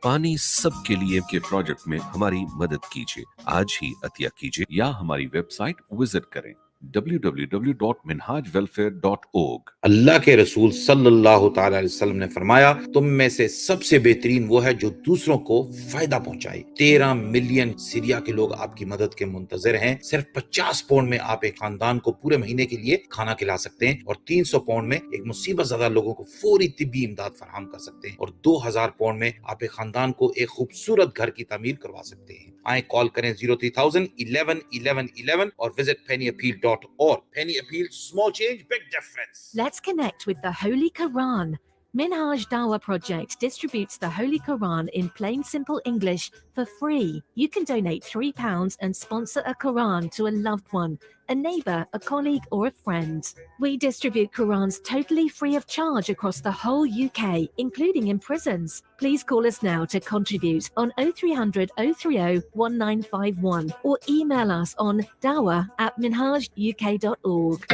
पानी सबके लिए के प्रोजेक्ट में हमारी मदद कीजिए। आज ही अतिया कीजिए या हमारी वेबसाइट विजिट करें www.minhajwelfare.org। अल्लाह के रसूल सल्लल्लाहु अलैहि वसल्लम ने फरमाया, तुम में से सबसे बेहतरीन वो है जो दूसरों को फायदा पहुंचाए। 13 मिलियन सीरिया के लोग आपकी मदद के मुंतजर हैं। सिर्फ 50 पाउंड में आप एक खानदान को पूरे महीने के लिए खाना खिला सकते हैं और 300 पाउंड में एक मुसीबत ज़दा लोगों को फौरी तिब्बी इमदाद फराहम कर सकते हैं और 2000 पाउंड में आप एक खानदान को एक खूबसूरत घर की तामीर करवा सकते हैं। आए कॉल करें 03,000 11 11 11 और visit pennyappeal.org. Penny Appeal, small change, big difference. Let's connect with the Holy Quran. Minhaj Dawah Project distributes the Holy Quran in plain simple English for free. You can donate £3 and sponsor a Quran to a loved one, a neighbour, a colleague or a friend. We distribute Qurans totally free of charge across the whole UK, including in prisons. Please call us now to contribute on 0300 030 1951 or email us on dawah@minhajuk.org.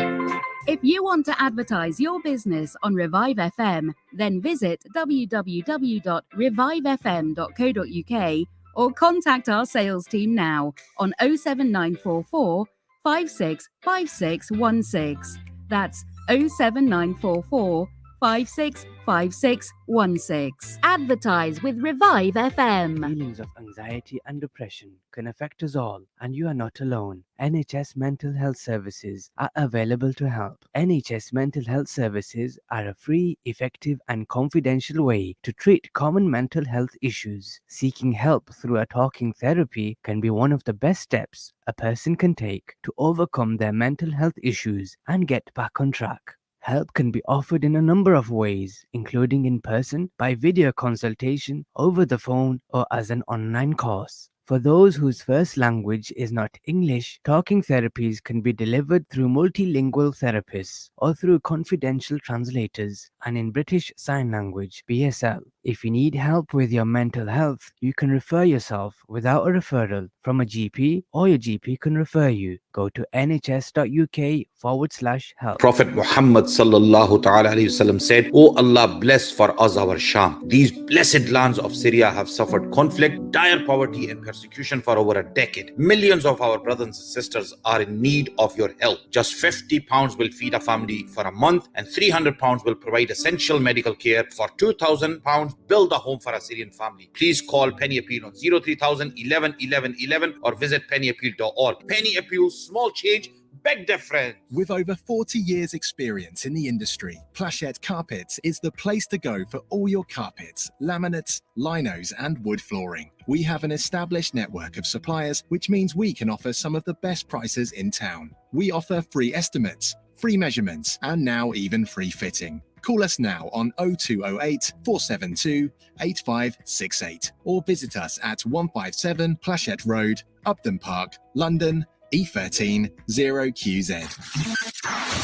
If you want to advertise your business on Revive FM, then visit www.revivefm.co.uk or contact our sales team now on 07944 565616. That's 07944 565616. Advertise with Revive FM. Feelings of anxiety and depression can affect us all, and you are not alone. NHS Mental Health Services are available to help. NHS Mental Health Services are a free, effective, and confidential way to treat common mental health issues. Seeking help through a talking therapy can be one of the best steps a person can take to overcome their mental health issues and get back on track. Help can be offered in a number of ways, including in person, by video consultation, over the phone, or as an online course. For those whose first language is not English, talking therapies can be delivered through multilingual therapists or through confidential translators and in British Sign Language (BSL). If you need help with your mental health, you can refer yourself without a referral from a GP, or your GP can refer you. Go to nhs.uk/help. Prophet Muhammad sallallahu ta'ala alayhi wasallam said, "O Allah, bless for us our Sham. These blessed lands of Syria have suffered conflict, dire poverty and persecution for over a decade. Millions of our brothers and sisters are in need of your help. Just £50 will feed a family for a month, and £300 will provide essential medical care. For £2,000, build a home for a Syrian family. Please call Penny Appeal on 03,000 11 11 11 or visit pennyappeal.org. Penny Appeal, small change, big difference." With over 40 years' experience in the industry, Plachette Carpets is the place to go for all your carpets, laminates, linos, and wood flooring. We have an established network of suppliers, which means we can offer some of the best prices in town. We offer free estimates, free measurements, and now even free fitting. Call us now on 0208 472 8568 or visit us at 157 Plachette Road, Upton Park, London, E13 0QZ.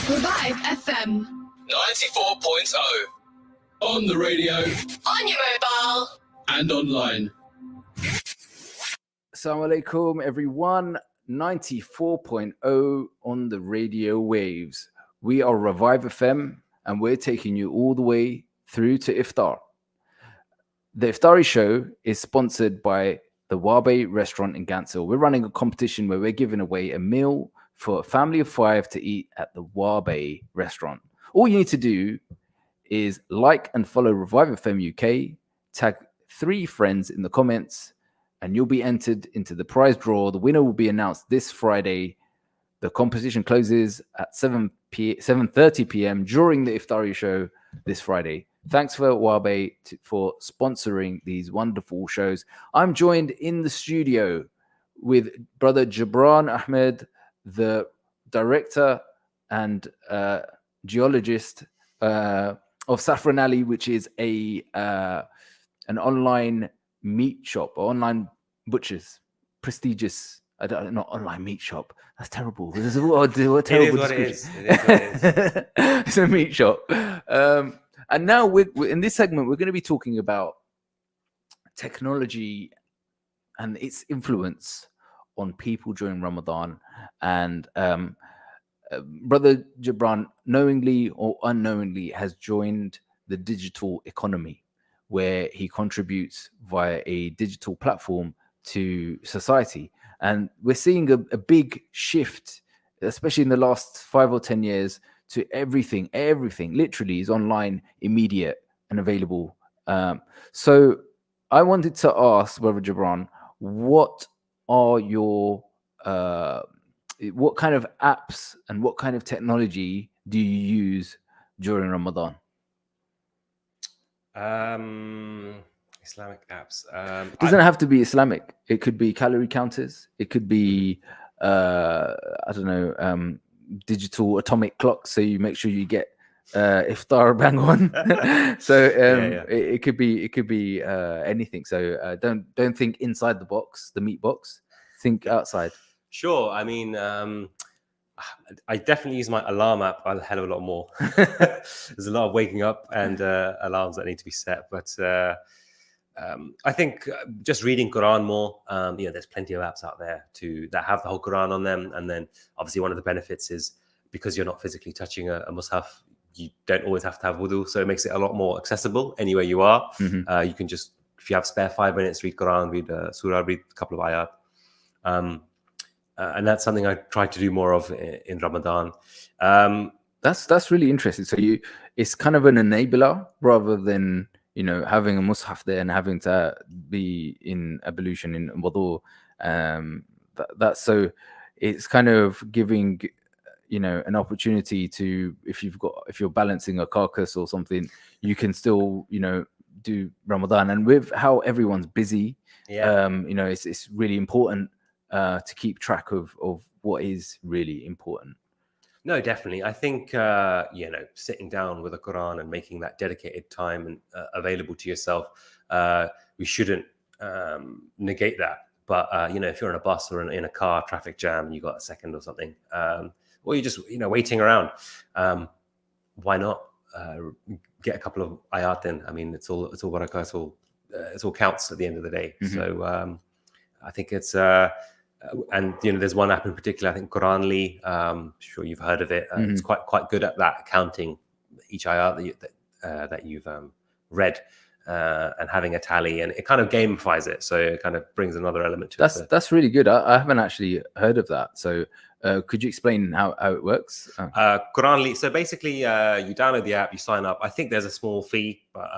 Revive FM. 94.0. On the radio. On your mobile. And online. Assalamu alaikum, everyone. 94.0 on the radio waves. We are Revive FM, and we're taking you all the way through to Iftar. The Iftari show is sponsored by the Wabe restaurant in Gansil. We're running a competition where we're giving away a meal for a family of 5 to eat at the Wabe restaurant. All you need to do is like and follow Revive FM UK, tag 3 friends in the comments, and you'll be entered into the prize draw. The winner will be announced this Friday. The competition closes at 7:30 p.m. during the Iftari show this Friday. Thanks for Wabe for sponsoring these wonderful shows. I'm joined in the studio with brother Jabraan Ahmed, the director and geologist of Saffron Alley, which is an online meat shop, or online butchers, prestigious. Not online meat shop. That's terrible. This is what terrible description. It's a meat shop. And now we're in this segment, we're going to be talking about technology and its influence on people during Ramadan. And Brother Jabraan, knowingly or unknowingly, has joined the digital economy, where he contributes via a digital platform to society. And we're seeing a big shift, especially in the last 5 or 10 years, to everything literally is online, immediate, and available. So I wanted to ask Brother Jabraan, what are your what kind of apps and what kind of technology do you use during Ramadan? Islamic apps. It doesn't have to be Islamic. It could be calorie counters. It could be, I don't know, digital atomic clocks. So you make sure you get iftar bang on. So it could be anything. So don't think inside the box, the meat box. Think outside. Sure. I mean, I definitely use my alarm app a hell of a lot more. There's a lot of waking up and alarms that need to be set. But I think just reading Quran more, there's plenty of apps out there that have the whole Quran on them. And then obviously one of the benefits is because you're not physically touching a mushaf, you don't always have to have wudu. So it makes it a lot more accessible anywhere you are. Mm-hmm. You can just, if you have spare 5 minutes, read Quran, read surah, read a couple of ayat. And that's something I try to do more of in Ramadan. That's really interesting. So it's kind of an enabler rather than having a mushaf there and having to be in ablution in wudu. That's so it's kind of giving an opportunity to, if you're balancing a carcass or something, you can still do Ramadan. And with how everyone's busy, it's really important to keep track of what is really important. No, definitely. I think, sitting down with a Quran and making that dedicated time and available to yourself, we shouldn't negate that. But, if you're on a bus or in a car, traffic jam, and you got a second or something, or you're just, waiting around, why not get a couple of ayat in? I mean, it's all barakah, it all counts at the end of the day. Mm-hmm. So I think it's... and there's one app in particular, I think Quranly. I'm sure you've heard of it. It's quite good at that, counting each ayat that you've read and having a tally, and it kind of gamifies it. So it kind of brings another element to it. That's really good. I haven't actually heard of that. So could you explain how it works? Quranly. So basically, you download the app, you sign up. I think there's a small fee, but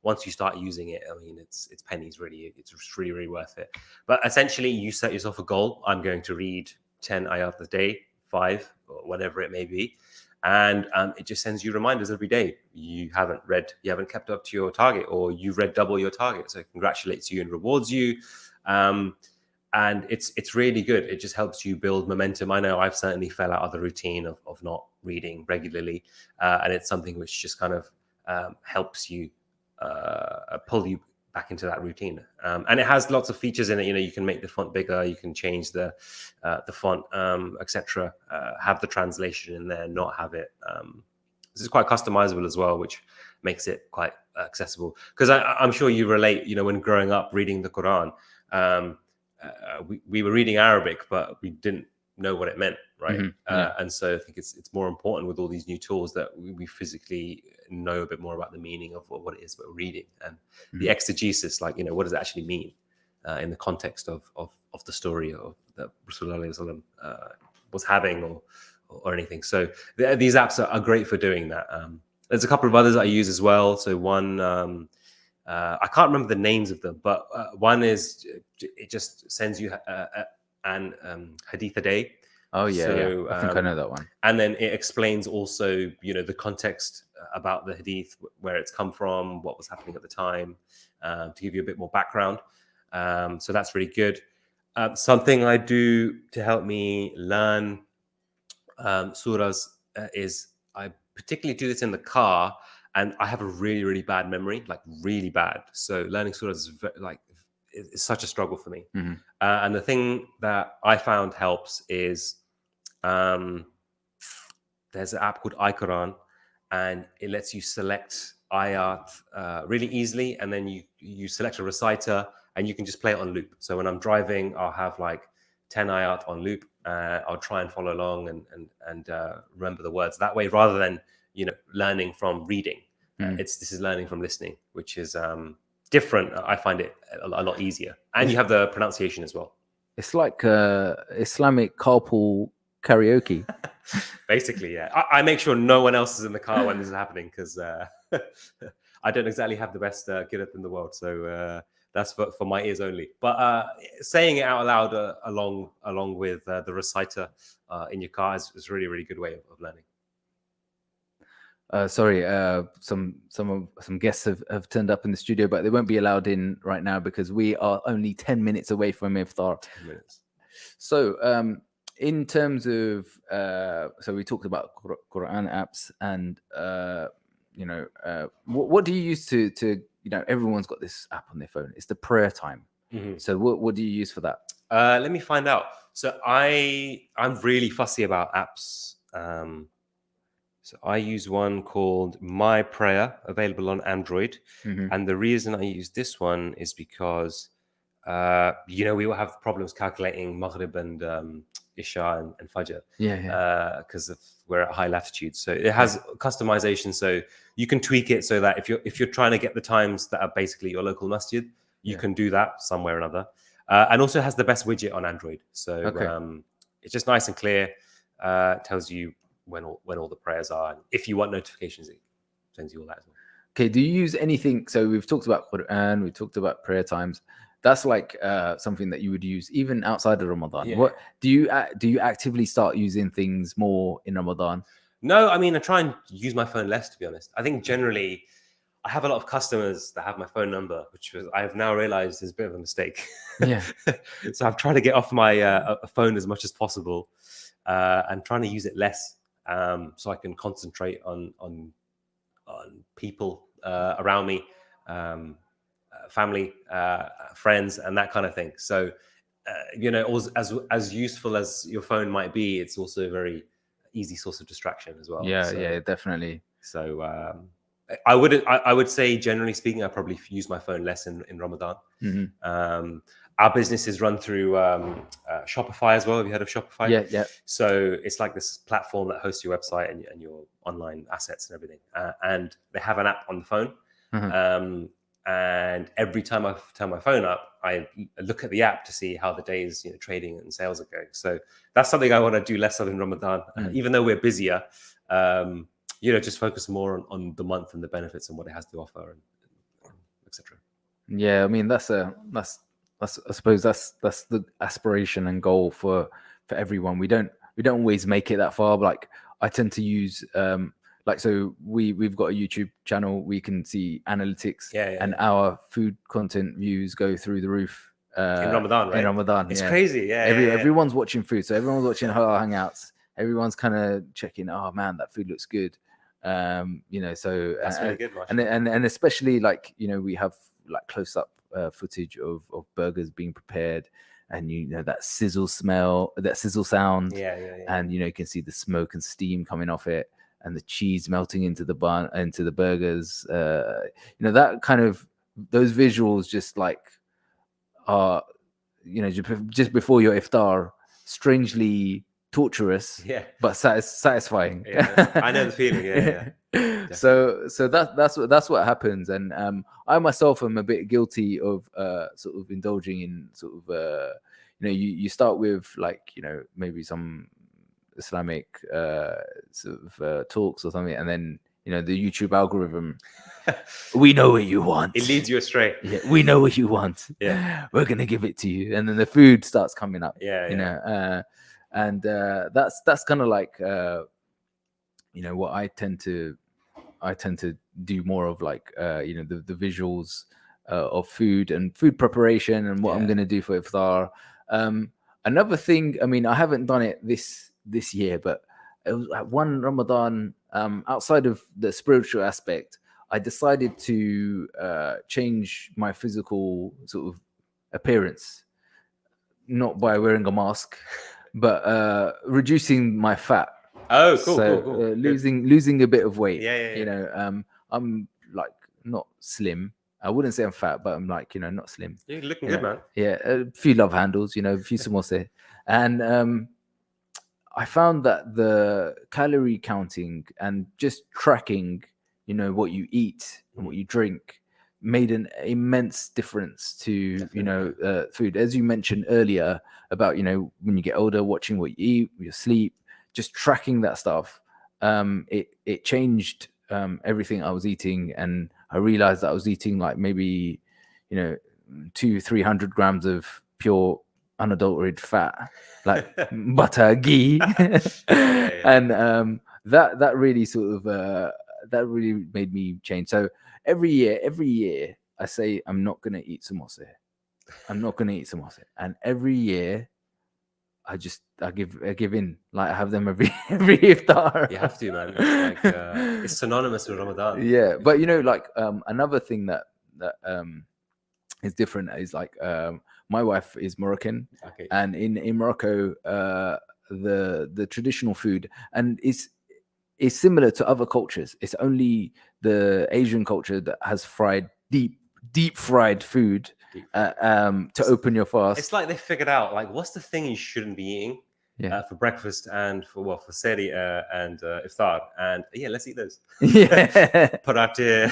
once you start using it, I mean, it's pennies, really. It's really, really worth it. But essentially, you set yourself a goal. I'm going to read 10 ayat a day, 5, or whatever it may be. And it just sends you reminders every day. You haven't kept up to your target, or you've read double your target. So it congratulates you and rewards you. And it's really good. It just helps you build momentum. I know I've certainly fell out of the routine of not reading regularly. And it's something which just kind of helps you pull you back into that routine, and it has lots of features in it. You can make the font bigger, you can change the font, etc. Have the translation in there, not have it. This is quite customizable as well, which makes it quite accessible. Because I'm sure you relate. When growing up reading the Quran, we were reading Arabic, but we didn't know what it meant, right? And so I think it's more important with all these new tools that we physically know a bit more about the meaning of what it is we're reading, and the exegesis, like what does it actually mean in the context of the story of that Rasulullah was having or anything. So these apps are great for doing that. There's a couple of others I use as well. So one, I can't remember the names of them, but one is it just sends you an hadith a day. Oh yeah, so, I think I know that one. And then it explains also, the context about the hadith, where it's come from, what was happening at the time, to give you a bit more background. So that's really good. Something I do to help me learn surahs is I particularly do this in the car, and I have a really, really bad memory, like really bad. So learning surahs is such a struggle for me. Mm-hmm. And the thing that I found helps is there's an app called iQuran, and it lets you select ayat really easily, and then you select a reciter, and you can just play it on loop. So when I'm driving, I'll have like 10 ayat on loop. I'll try and follow along and remember the words that way, rather than learning from reading. This is learning from listening, which is different. I find it a lot easier, and you have the pronunciation as well. It's like Islamic carpool karaoke. Basically, yeah. I make sure no one else is in the car when this is happening, because I don't exactly have the best qira'at in the world. So that's for my ears only. But saying it out loud along with the reciter in your car is a really, really good way of learning. Sorry, some guests have turned up in the studio, but they won't be allowed in right now because we are only 10 minutes away from Iftar. 10 minutes. So, in terms of, so we talked about Quran apps, and what do you use to everyone's got this app on their phone. It's the prayer time. Mm-hmm. So, what do you use for that? Let me find out. So I'm really fussy about apps. So I use one called My Prayer, available on Android. Mm-hmm. And the reason I use this one is because, we will have problems calculating Maghrib and Isha and Fajr. Yeah. Because we're at high latitude. So it has customization. So you can tweak it so that if you're trying to get the times that are basically your local masjid, you can do that somewhere or another. And also has the best widget on Android. So it's just nice and clear. Tells you when all the prayers are, and if you want notifications, it sends you all that as well. Okay, do you use anything? So we've talked about Quran, we talked about prayer times. That's like something that you would use even outside of Ramadan. Yeah. What do you actively start using things more in Ramadan? No, I mean, I try and use my phone less, to be honest. I think generally I have a lot of customers that have my phone number, which I have now realized is a bit of a mistake. Yeah. So I'm trying to get off my phone as much as possible and trying to use it less. So I can concentrate on people around me, family, friends, and that kind of thing. So, as useful as your phone might be, it's also a very easy source of distraction as well. Yeah, definitely. So I would say, generally speaking, I probably use my phone less in Ramadan. Mm-hmm. Our business is run through Shopify as well. Have you heard of Shopify? Yeah. So it's like this platform that hosts your website and your online assets and everything. And they have an app on the phone. Mm-hmm. And every time I turn my phone up, I look at the app to see how the day's trading and sales are going. So that's something I want to do less of in Ramadan. Even though we're busier, just focus more on the month and the benefits and what it has to offer, and etc. Yeah, I mean that's I suppose that's the aspiration and goal for everyone. We don't always make it that far. But like I tend to use so we've got a YouTube channel. We can see analytics, and our food content views go through the roof in Ramadan. Right? In Ramadan, it's crazy. Everyone's watching food, so everyone's watching our hangouts. Everyone's kind of checking. Oh man, that food looks good. So that's really good, and especially we have like close up footage of burgers being prepared, and that sizzle smell, that sizzle sound, and you can see the smoke and steam coming off it, and the cheese melting into the bun, into the burgers. That kind of, those visuals just like are just before your iftar, strangely torturous, but satisfying. I know the feeling. So that's what happens, and I myself am a bit guilty of sort of indulging in sort of you start with maybe some Islamic sort of talks or something, and then the YouTube algorithm, we know what you want, it leads you astray. We know what you want, we're gonna give it to you, and then the food starts coming up, and that's kind of like what I tend to do more of, like the visuals of food and food preparation and what I'm going to do for iftar. Another thing, I mean, I haven't done it this year, but it was one Ramadan, outside of the spiritual aspect, I decided to change my physical sort of appearance, not by wearing a mask, but reducing my fat. Oh, cool, so, cool. Losing a bit of weight. I'm like not slim. I wouldn't say I'm fat, but I'm like, not slim. You're looking good, man. Yeah, a few love handles, a few samosa. And I found that the calorie counting and just tracking, what you eat and what you drink made an immense difference to, food. As you mentioned earlier about, when you get older, watching what you eat, your sleep, just tracking that stuff, it changed everything I was eating, and I realized that I was eating like maybe 200-300 grams of pure unadulterated fat, like butter, ghee, and that really sort of that really made me change. So every year I say I'm not gonna eat samosa. I'm not gonna eat samosa, and every year I give in. Like I have them every iftar. You have to, man. It's like it's synonymous with Ramadan. Yeah, but you know, like another thing that is different is like my wife is Moroccan, Okay. and in Morocco, the traditional food and is similar to other cultures. It's only the Asian culture that has deep fried food to open your fast. It's like they figured out like what's the thing you shouldn't be eating for breakfast and for sehri and iftar, and let's eat those. Yeah, parathe,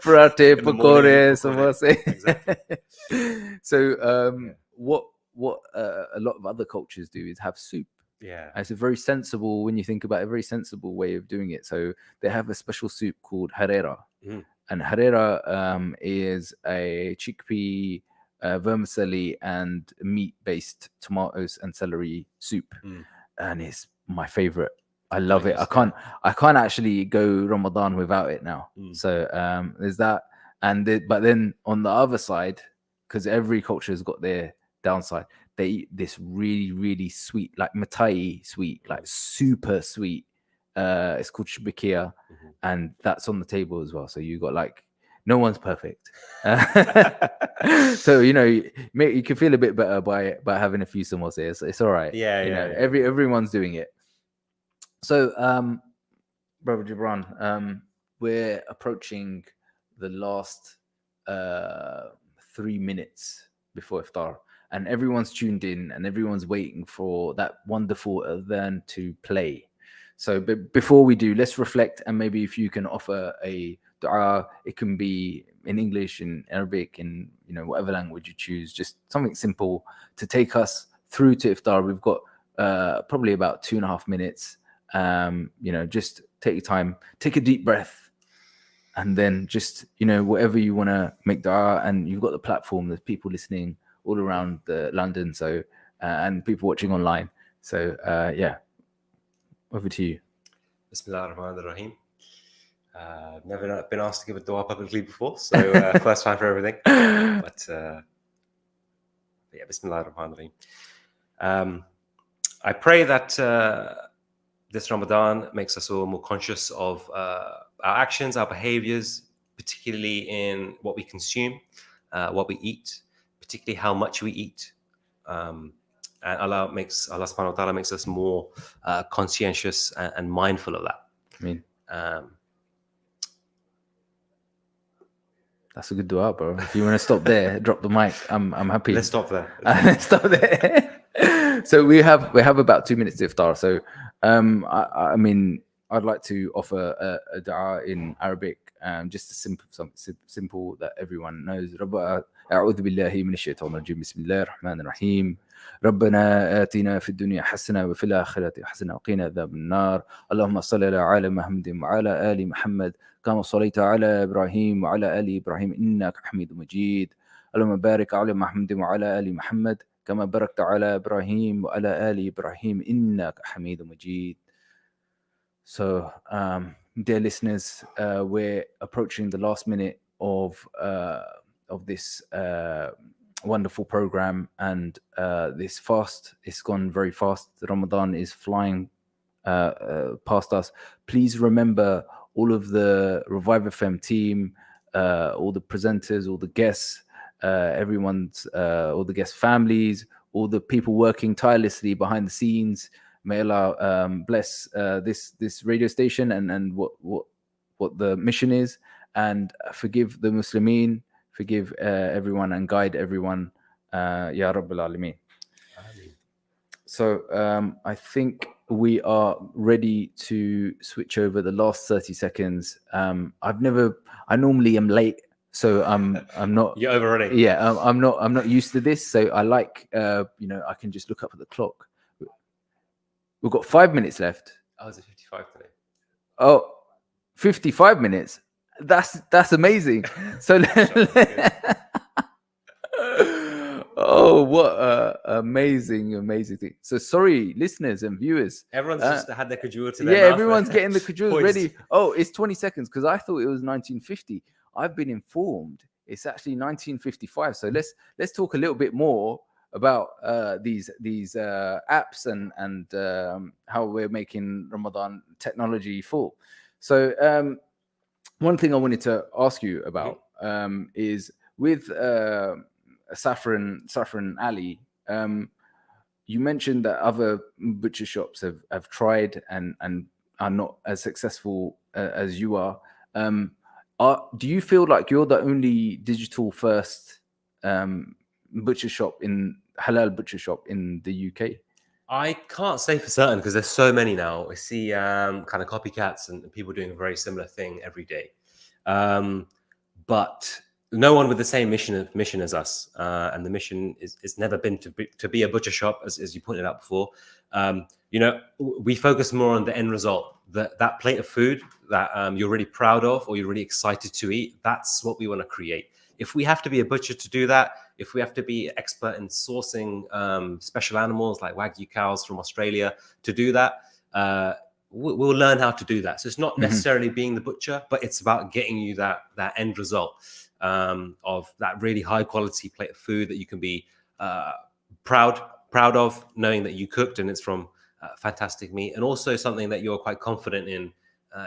pakore, samosa. Exactly. So what a lot of other cultures do is have soup. Yeah, it's a very sensible, when you think about it, a very sensible way of doing it. So they have a special soup called harira. And harira is a chickpea, vermicelli, and meat-based tomatoes and celery soup, and it's my favorite. I love it. I can't actually go Ramadan without it now. So there's that, but then on the other side, because every culture has got their downside, they eat this really sweet, like matai sweet, like super sweet. It's called shabikia, and that's on the table as well. So you got like, no one's perfect. So you know, you can feel a bit better by having a few samosas. It's all right. Everyone's doing it. So Brother Jabraan, we're approaching the last 3 minutes before iftar, and everyone's tuned in and everyone's waiting for that wonderful adhan to play. So before we do, let's reflect, and maybe if you can offer a dua, it can be in English, in Arabic, in whatever language you choose, just something simple to take us through to iftar. We've got probably about 2.5 minutes. Just take your time, take a deep breath, and then just whatever you want to make dua. And you've got the platform, there's people listening all around London, so and people watching online. So over to you. Bismillah ar-Rahman ar-Rahim. Never been asked to give a dua publicly before, so first time for everything. But Bismillah ar-Rahman ar-Rahim. I pray that this Ramadan makes us all more conscious of our actions, our behaviors, particularly in what we consume, what we eat, particularly how much we eat. And Allah subhanahu wa ta'ala makes us more conscientious and mindful of that. I mean, that's a good dua, bro. If you want to stop there, drop the mic. I'm happy. Let's stop there. Let's stop there. So we have about 2 minutes to iftar. So I mean, I'd like to offer a dua in Arabic, just something simple that everyone knows. أعوذ بالله من الشيطان الرجيم بسم الله الرحمن الرحيم ربنا آتنا في الدنيا حسنة وفي الآخرة حسنة وقنا عذاب النار اللهم صل على محمد وعلى آل محمد كما صليت على إبراهيم وعلى آل إبراهيم إنك حميد مجيد اللهم بارك على محمد وعلى آل محمد كما باركت على إبراهيم وعلى آل إبراهيم إنك حميد مجيد. So, dear listeners, we're approaching the last minute of this wonderful program, and this fast, it's gone very fast. Ramadan is flying past us. Please remember all of the Revive FM team, all the presenters, all the guests, all the guest families, all the people working tirelessly behind the scenes. May Allah bless this radio station and what the mission is, and forgive the Muslimin, forgive everyone, and guide everyone. Ya Rabbil Alameen. So I think we are ready to switch over the last 30 seconds. I normally am late, so I'm not. You're overrunning. Yeah, I'm not used to this, so I like I can just look up at the clock. We've got 5 minutes left. Oh, is it 55 today? Oh, 55 minutes. That's amazing. So oh Oh, what amazing thing. So sorry, listeners and viewers. Everyone's just had their kajur to their Yeah, mouth. everyone's getting the kajur Poised. ready. Oh, it's 20 seconds because I thought it was 1950. I've been informed it's actually 1955. So let's talk a little bit more about these apps and how we're making Ramadan technology full. So one thing I wanted to ask you about is with Saffron Alley. You mentioned that other butcher shops have tried and are not as successful as you are. Do you feel like you're the only digital first butcher shop halal butcher shop in the UK? I can't say for certain because there's so many now. I see kind of copycats and people doing a very similar thing every day. But no one with the same mission as us, and the mission is never been to be a butcher shop, as you pointed out before. We focus more on the end result, that plate of food that you're really proud of or you're really excited to eat. That's what we want to create. If we have to be a butcher to do that, if we have to be expert in sourcing special animals like Wagyu cows from Australia to do that, we'll learn how to do that. So it's not necessarily being the butcher, but it's about getting you that end result of that really high quality plate of food that you can be proud of, knowing that you cooked and it's from fantastic meat, and also something that you're quite confident in.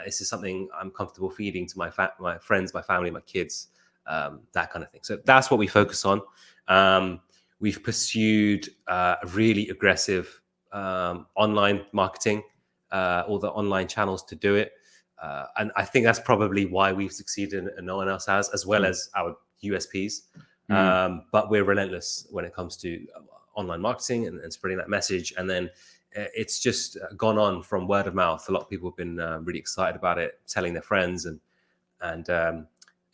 This is something I'm comfortable feeding to my friends, my family, my kids, that kind of thing. So that's what we focus on. We've pursued really aggressive online marketing, all the online channels to do it. And I think that's probably why we've succeeded and no one else has, as well as our USPs. But we're relentless when it comes to online marketing and spreading that message. And then it's just gone on from word of mouth. A lot of people have been really excited about it, telling their friends, and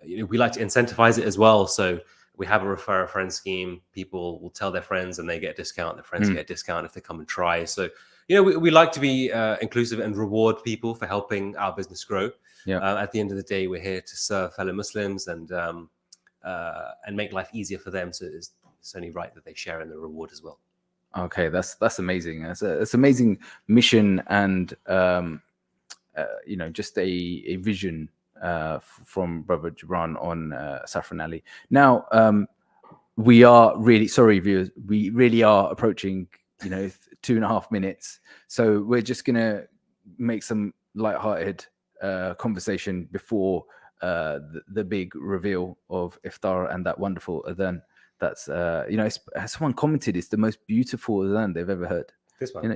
we like to incentivize it as well. So we have a refer a friend scheme. People will tell their friends and they get a discount. Their friends get a discount if they come and try. So, we like to be inclusive and reward people for helping our business grow. At the end of the day, we're here to serve fellow Muslims and make life easier for them. So it's only right that they share in the reward as well. Okay, that's amazing. It's amazing mission and just a vision from Brother Jabraan on Saffron Alley. Now, we are really sorry, viewers. We really are approaching 2.5 minutes, so we're just gonna make some light-hearted conversation before the big reveal of Iftar and that wonderful adhan. That's someone commented it's the most beautiful adhan they've ever heard. This one,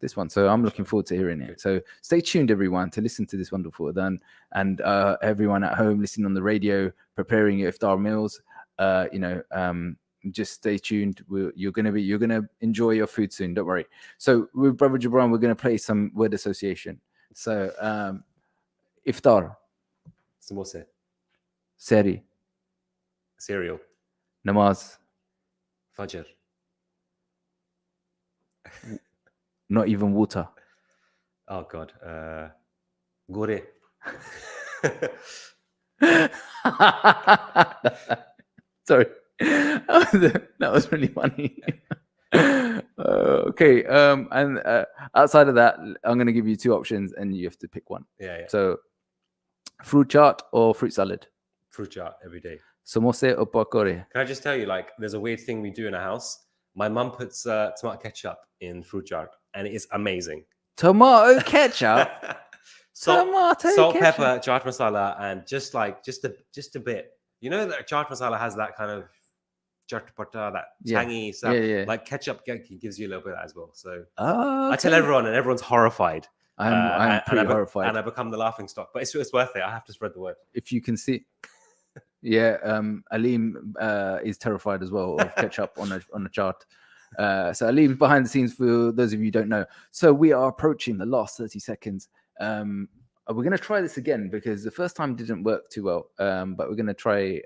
this one. So I'm looking forward to hearing it. So stay tuned, everyone, to listen to this wonderful adhan, and everyone at home listening on the radio, preparing your Iftar meals. Just stay tuned. You're gonna enjoy your food soon. Don't worry. So with Brother Jabraan, we're gonna play some word association. So Iftar, samosa, seri, cereal, namaz, fajr, not even water. Oh God, gore. Sorry. That was really funny. Okay. And outside of that, I'm going to give you two options and you have to pick one. Yeah. So fruit chaat or fruit salad? Fruit chaat every day. Samosa or pakore? Can I just tell you, there's a weird thing we do in our house. My mum puts tomato ketchup in fruit chaat and it is amazing. Tomato ketchup? Salt, ketchup. pepper, chaat masala, and just a bit. You know that chaat masala has that kind of chatpata, that tangy stuff. Yeah. Like ketchup gives you a little bit of that as well. So okay. I tell everyone, and everyone's horrified. I'm pretty horrified. And I become the laughing stock. But it's worth it. I have to spread the word. If you can see. Yeah, Aleem is terrified as well of ketchup on a chart. So Aleem behind the scenes for those of you who don't know. So we are approaching the last 30 seconds. We're going to try this again because the first time didn't work too well, but we're going to try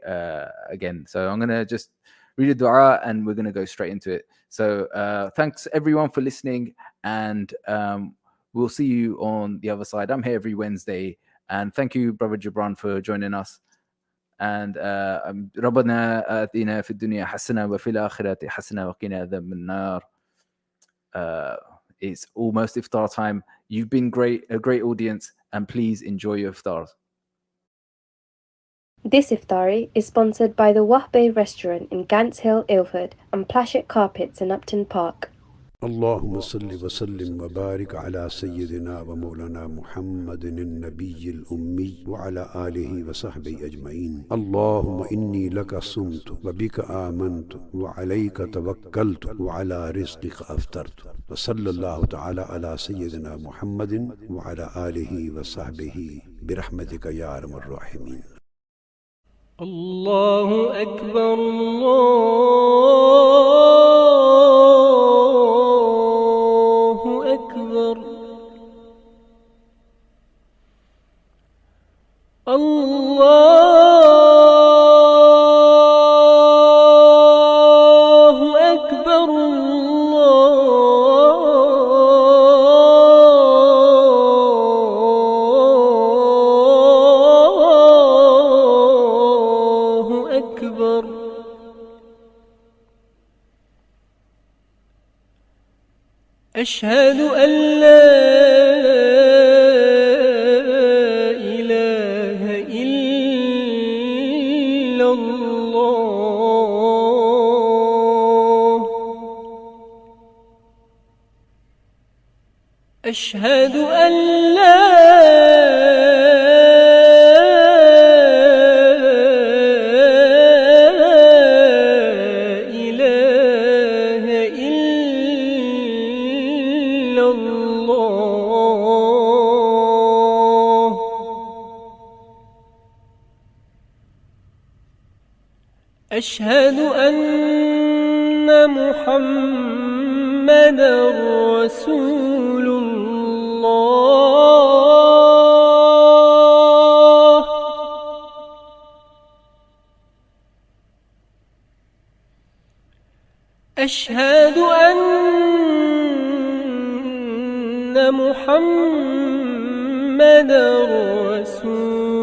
again. So I'm going to just read a dua and we're going to go straight into it. So thanks everyone for listening, and we'll see you on the other side. I'm here every Wednesday, and thank you, Brother Jabraan, for joining us. and ربنا آتنا في الدنيا حسنة وفي الآخرة حسنة وقنا عذاب النار. It's almost iftar time. You've been a great audience, and please enjoy your iftars. This iftari is sponsored by the Wahbeh restaurant in Gants Hill, Ilford, and Plashet Carpets in Upton Park. اللهم صل وسلم وبارك على سيدنا ومولانا محمد النبي الأمي وعلى آله وصحبه أجمعين. اللهم إني لك صمت وبك آمنت وعليك توكلت وعلى رزقك أفطرت. وصلى الله تعالى على سيدنا محمد وعلى آله وصحبه برحمتك يا أرحم الراحمين. الله أكبر أشهد أن لا إله إلا الله. أشهد أن لا أشهد أن محمدًا رسول الله. أشهد أن محمدًا رسول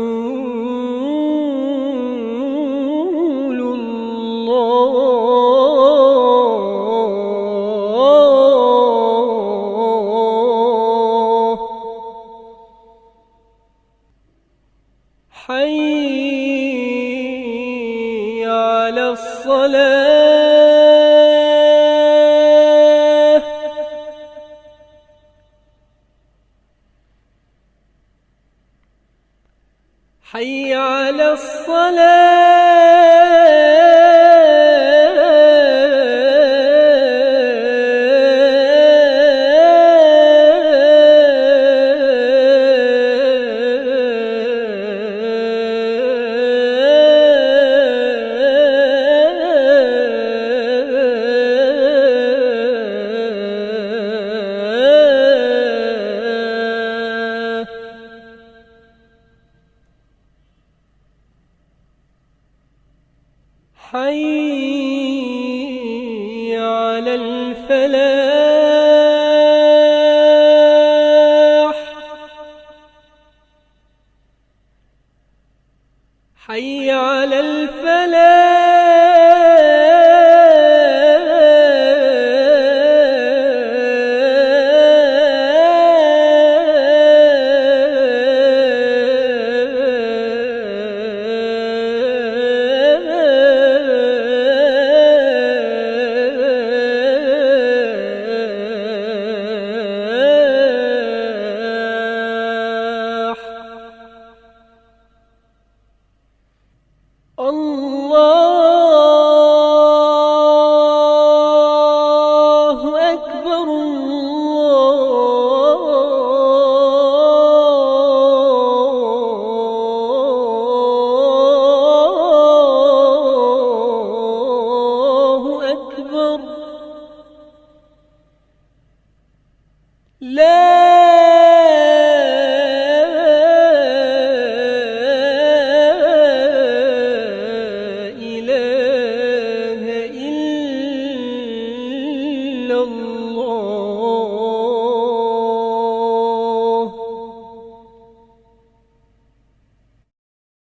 حي على الصلاة. حي على حي على الفلاح. حي على الله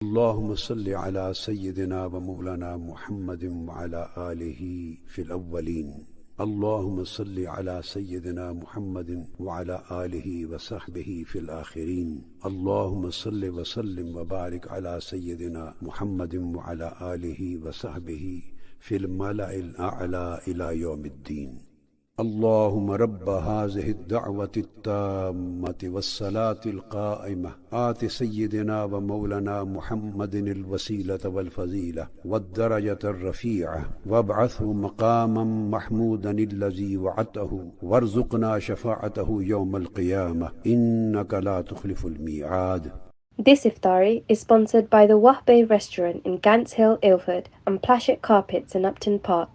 اللهم صل على سيدنا ومولانا محمد وعلى آله في الأولين. اللهم صل على سيدنا محمد وعلى آله وصحبه في الآخرين. اللهم صل وسلم وبارك على سيدنا محمد وعلى آله وصحبه في الملأ الأعلى إلى يوم الدين. اللهم رب هذه الدعوة التامة والصلاة القائمة آت سيدنا ومولانا محمد الوسيلة والفضيلة والدرجة الرفيعة وابعثه مقاما محمودا الذي وعدته وارزقنا شفاعته يوم القيامة إنك لا تخلف الميعاد. This iftari is sponsored by the Wahbe restaurant in Gants Hill, Ilford and Plashet Carpets in Upton Park.